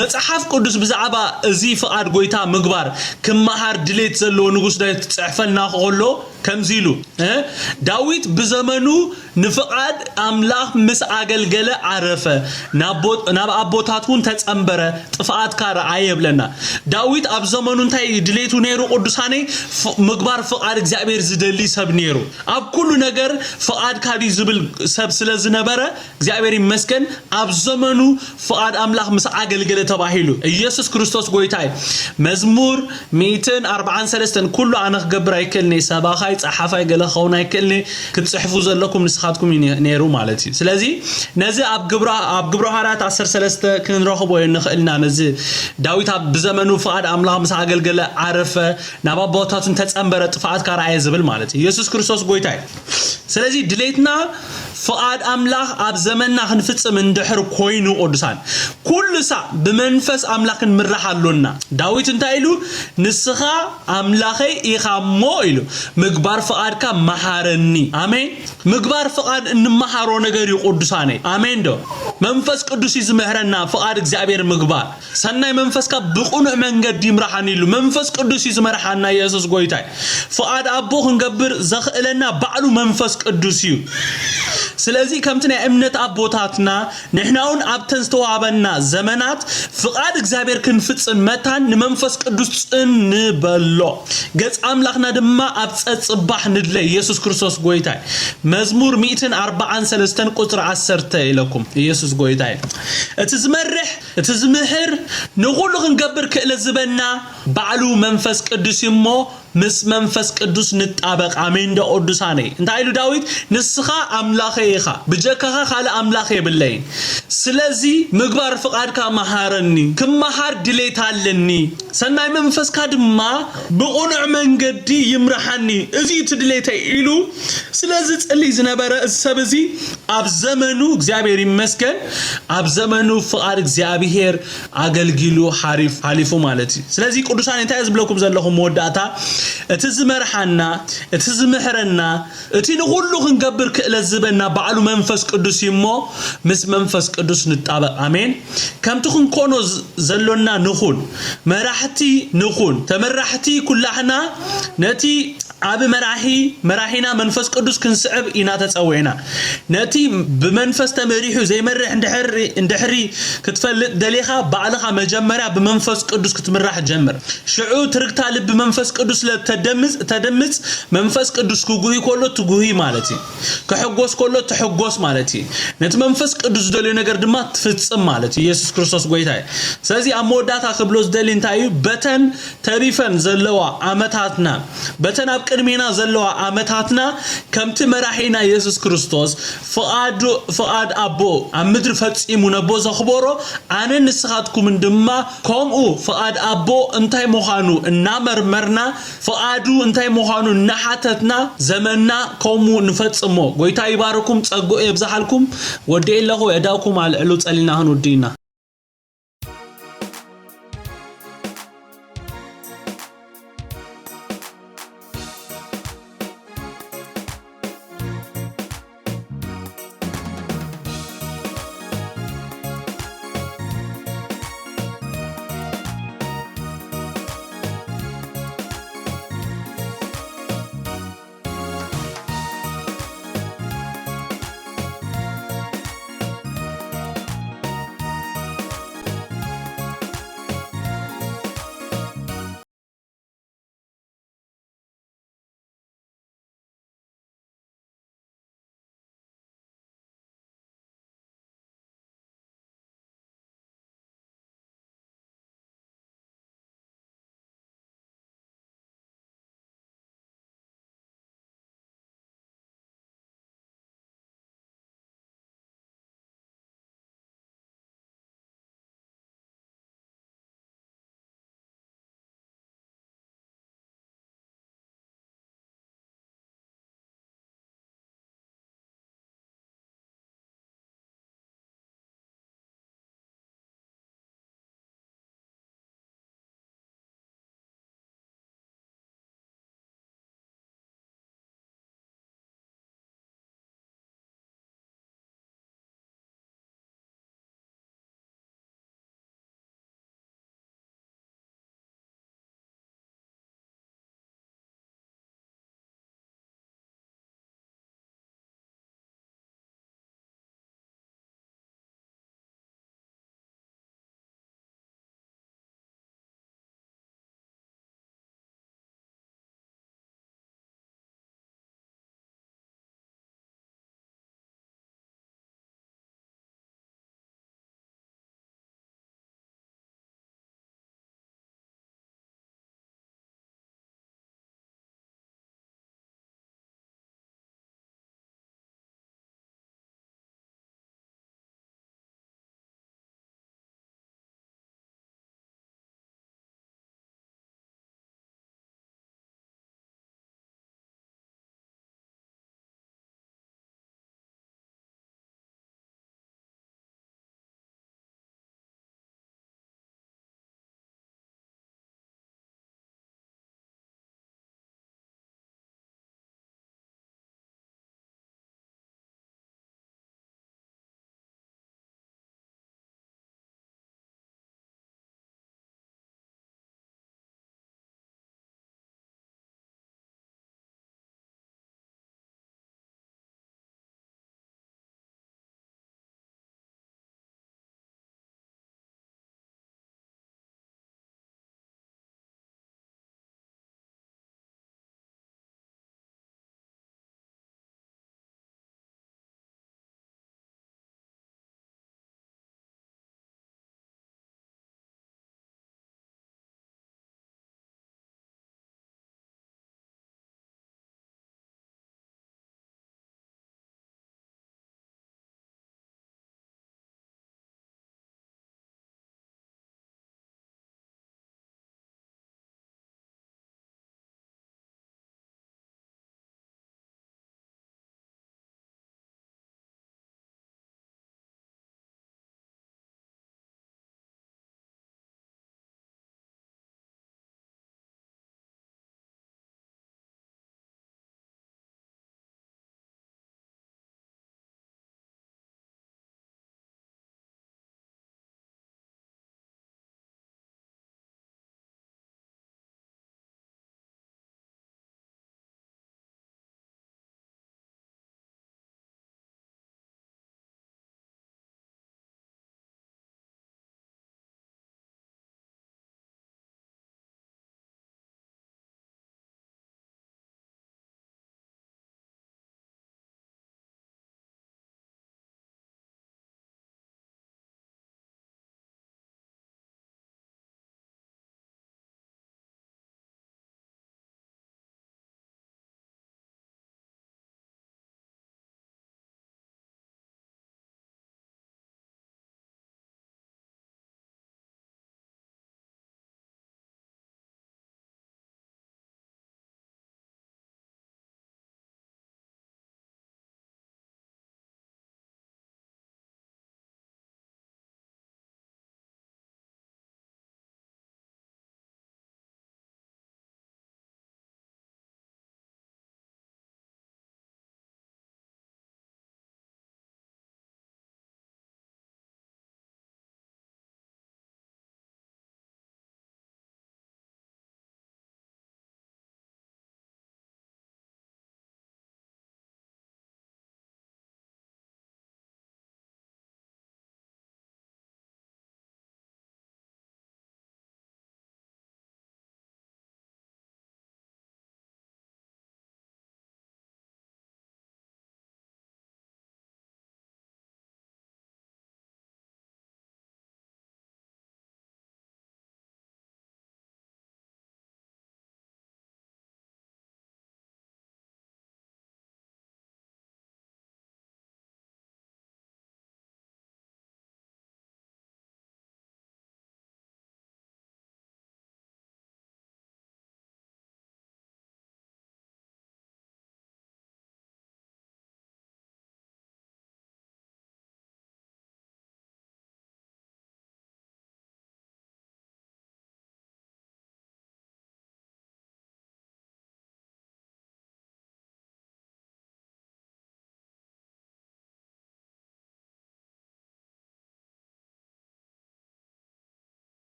መጽሐፍ ቅዱስ ብዛዕባ እዚ ፍቃድ ጎይታ ምግባር ክማሃር ድሌት ዘሎ ንጉስ ዳዊት ጽሕፈልና ኸሎ ከምዚሉ ዳዊት በዘመኑ ንፍቃድ አምላኽ ምስ አገልገለ አረፈ ናብ አቦታቱን ተጸምበረ ጥፋት ካረ አይብለና ዳዊት አብ ዘመኑ እንታይ ድሌቱ ነይሩ ቅዱሳኔ ምግባር ፍቃድ እግዚአብሔር ዝደሊ ሰብ ነይሩ አብ ኩሉ ነገር ፍቃድ ካዲ ዝብል ሰብ ስለዝነበረ እግዚአብሔር ይመስገን አብ ዘመኑ ፍቃድ አምላኽ ምስ አገልገለ ተባሂሉ ኢየሱስ ክርስቶስ ጎይታይ መዝሙር 143 ኩሉ አነ ክገብር አይከልኒ ሰባኻይ ጻሓፋይ ገለ ኸውና አይከልኒ ክትጽሕፉ ዘለኩም ንስኻትኩም ነይሩ ማለት እዩ ስለዚህ ነዚ አብ ግብረ ሐዋርያት 13 ክንረኽቦ ንኽእልና ነዚ ዳዊት አብ በዘመኑ ፍቃድ አምላኽ ምስ አገልገለ አረፈ ናብ አቦታቱን ተጸምበረ ጥፋት ካረ አይዝብል ማለት እዩ ኢየሱስ ክርስቶስ ጎይታይ ስለዚህ ድሌትና ፍቃድ አምላኽ አብ ዘመንና ክንፍጽም እንድሕር ኮይኑ ቅዱሳን ኩሉ ሰዓት በመንፈስ አምላኽን ምራሓሎና ዳዊት እንታይ ኢሉ ንስኻ አምላኸይ ኢኻሞ ኢሉ ምግባር ፍቃድካ መሐረኒ አሜን ምግባር ፍቃድ እንመሐሮ ነገር ይቅዱሳኔ አሜን ዶ መንፈስ ቅዱስ ይዝመህረና ፍቃድ እግዚአብሔር ምግባር ሰናይ መንፈስካ ብቁኑዕ መንገድ ይምራሐኒ ኢሉ መንፈስ ቅዱስ ይዝመርሐና ኢየሱስ ጎይታይ ፍቃድ አቦ ክንገብር ዘኽእለና ባዕሉ መንፈስ ቅዱስ እዩ ስለዚህ ከምትና እምነት አቦታትና ንሕናውን አብተን ዝተዋበና ዘመናት ፍቃድ እግዚአብሔር ክንፍጽም መታን ንመንፈስ ቅዱስ ጽንበሎ ገጽ አምላኽና ድማ አብ ጸጽባህ ንድለ ኢየሱስ ክርስቶስ ጎይታይ መዝሙር 143 ቁጥር 10 ኢለኩም ኢየሱስ ጎይታይ እቲ ዝመርሕ እቲ ዝምህር ንኹሉ ክንገብር ክእለ ዝበና ባዕሉ መንፈስ ቅዱስ ይሞ ምስ መንፈስ ቅዱስ ንጣበቅ አሜን ደ ቅዱሳኔ እንታይ ኢሉ ዳዊት ንስኻ አምላኸ ኢኻ ብጀካኻ ካለ አምላኸ ይብለይ ስለዚህ ምግባር ፍቃድካ መሐረኒ ክመሐር ድሌት አለኒ ሰናይ መንፈስካ ድማ ብቁኑዕ መንገዲ ይምራሐኒ እዚ ትድሌት ኢሉ ስለዚህ ጸልይ ዝነበረ ሰብ እዚ አብ ዘመኑ እግዚአብሔር ይመስገን አብ ዘመኑ ፍቃድ እግዚአብሔር አገልግሉ ሐሪፉ ማለት ስለዚህ ቅዱሳን እንታይ ዝብለኩም ዘለኹም ወዳታ እቲ ዝመርሐና እቲ ዝምህረና እቲ ንኹሉ ክንገብር ክእለ ዝበና ባዕሉ መንፈስ ቅዱስ ይሞ ምስ መንፈስ ቅዱስ ንጣበቅ አሜን ከምቲ ክንኮኖ ዘሎና ንኹን መራሕቲ ንኹን ተመራሕቲ ኩላህና ነቲ አብ መራሒና መንፈስ ቅዱስ ክንስዕብ ኢና ተጸውዕና ነቲ በመንፈስ ተመሪሑ ዘይመርሕ እንድሕሪ ክትፈልጥ ደሊኻ ባዕልኻ መጀመሪያ በመንፈስ ቅዱስ ክትምራሕ ጀምር ሽዑ ትርክታ ልብ መንፈስ ቅዱስ ተደምጽ መንፈስ ቅዱስ ኩጉሂ ኮሎ ትጉሂ ማለት እዩ ከሕጎስ ኮሎ ትሕጎስ ማለት እዩ ነቲ መንፈስ ቅዱስ ደልዮ ነገር ድማ ትፍጽም ማለት እዩ ኢየሱስ ክርስቶስ ጎይታይ ስለዚህ አሞዳታ ክብሎ ዝደሊ እንታይ እዩ በተን ተሪፈን ዘለዋ አመታትና በተን አብ ቅድሜና ዘለዋ አመታትና ከምቲ መራሒና ኢየሱስ ክርስቶስ ፍቃድ አቦ አብ ምድሪ ፈጺሙ ነቦ ዘኽበሮ አነ ንስኻትኩም ድማ ከምኡ ፍቃድ አቦ እንታይ ምዃኑ እናመርመርና ፍቃዱ እንታይ ምዃኑ እናሓተትና ዘመንና ከምኡ ንፈጽሞ ጎይታ ይባርኩም ጸጉ ይብዛሓልኩም ወዲኤለኹ የዳውኩም አልዕሉ ጸሊና ክንውዲና